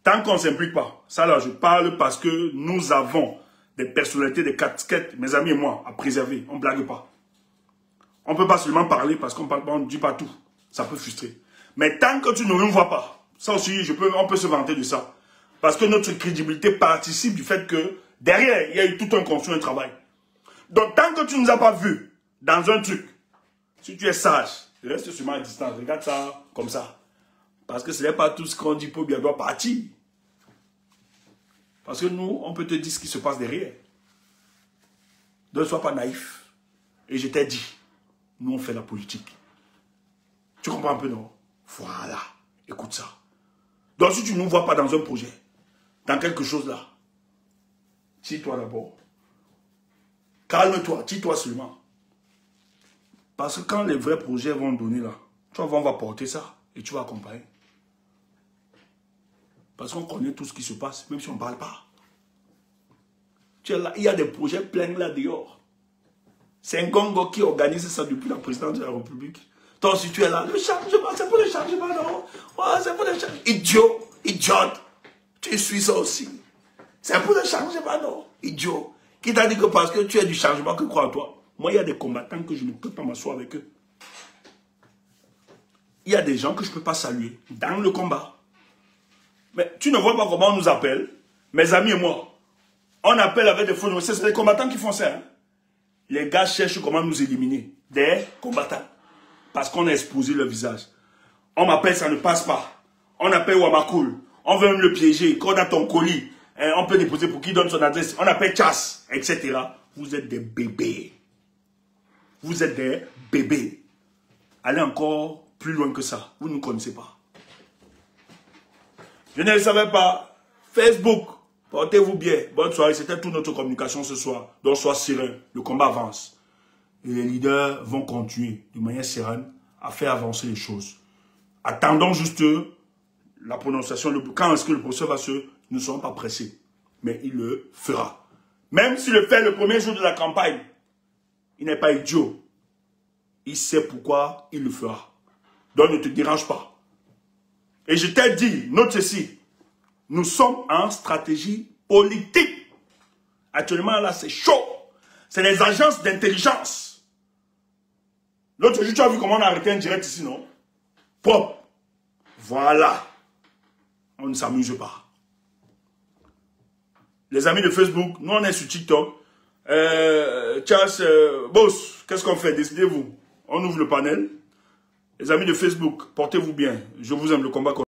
S1: tant qu'on ne s'implique pas, ça là, je parle parce que nous avons des personnalités, des casquettes, mes amis et moi, à préserver. On ne blague pas. On ne peut pas seulement parler parce qu'on ne dit pas tout. Ça peut frustrer. Mais tant que tu ne nous vois pas, ça aussi, on peut se vanter de ça. Parce que notre crédibilité participe du fait que derrière, il y a eu tout un construit, un travail. Donc, tant que tu ne nous as pas vus dans un truc, si tu es sage, reste seulement à distance. Regarde ça comme ça. Parce que ce n'est pas tout ce qu'on dit pour bien doit partir. Parce que nous, on peut te dire ce qui se passe derrière. Ne sois pas naïf. Et je t'ai dit, nous, on fait la politique. Tu comprends un peu, non? Voilà. Écoute ça. Donc, si tu ne nous vois pas dans un projet, dans quelque chose là, tire-toi d'abord. Calme-toi, tire-toi seulement. Parce que quand les vrais projets vont donner là, tu vois, on va porter ça et tu vas accompagner. Parce qu'on connaît tout ce qui se passe, même si on ne parle pas. Tu es là, il y a des projets pleins là dehors. C'est un Ngongo qui organise ça depuis la présidence de la République. Toi, si tu es là, le chargement, c'est pour le chargement, non? Ouais, c'est pour le chargement. Idiot, idiote. Tu suis ça aussi. C'est pour le chargement, non? Idiot. Qui t'a dit que parce que tu es du changement que crois en toi? Moi, il y a des combattants que je ne peux pas m'asseoir avec eux. Il y a des gens que je ne peux pas saluer dans le combat. Mais tu ne vois pas comment on nous appelle, mes amis et moi. On appelle avec des faux. C'est les combattants qui font ça. Hein? Les gars cherchent comment nous éliminer. Des combattants. Parce qu'on a exposé leur visage. On m'appelle, ça ne passe pas. On appelle Wamakoul. On veut même le piéger. Quand on a ton colis, on peut déposer pour qui donne son adresse. On appelle Chasse, etc. Vous êtes des bébés. Vous êtes des bébés. Allez encore plus loin que ça. Vous ne nous connaissez pas. Je ne le savais pas. Facebook, portez-vous bien. Bonne soirée. C'était toute notre communication ce soir. Donc sois serein. Le combat avance. Et les leaders vont continuer de manière sereine à faire avancer les choses. Attendons juste la prononciation. Quand est-ce que le procès va se... Nous ne sommes pas pressés. Mais il le fera. Même s'il le fait le premier jour de la campagne, il n'est pas idiot. Il sait pourquoi il le fera. Donc ne te dérange pas. Et je t'ai dit, note ceci. Nous sommes en stratégie politique. Actuellement, là, c'est chaud. C'est les agences d'intelligence. L'autre jour, tu as vu comment on a arrêté un direct ici, non? Propre. Voilà. On ne s'amuse pas. Les amis de Facebook, nous, on est sur TikTok. Boss, qu'est-ce qu'on fait? Décidez-vous. On ouvre le panel. Les amis de Facebook, portez-vous bien. Je vous aime, le combat.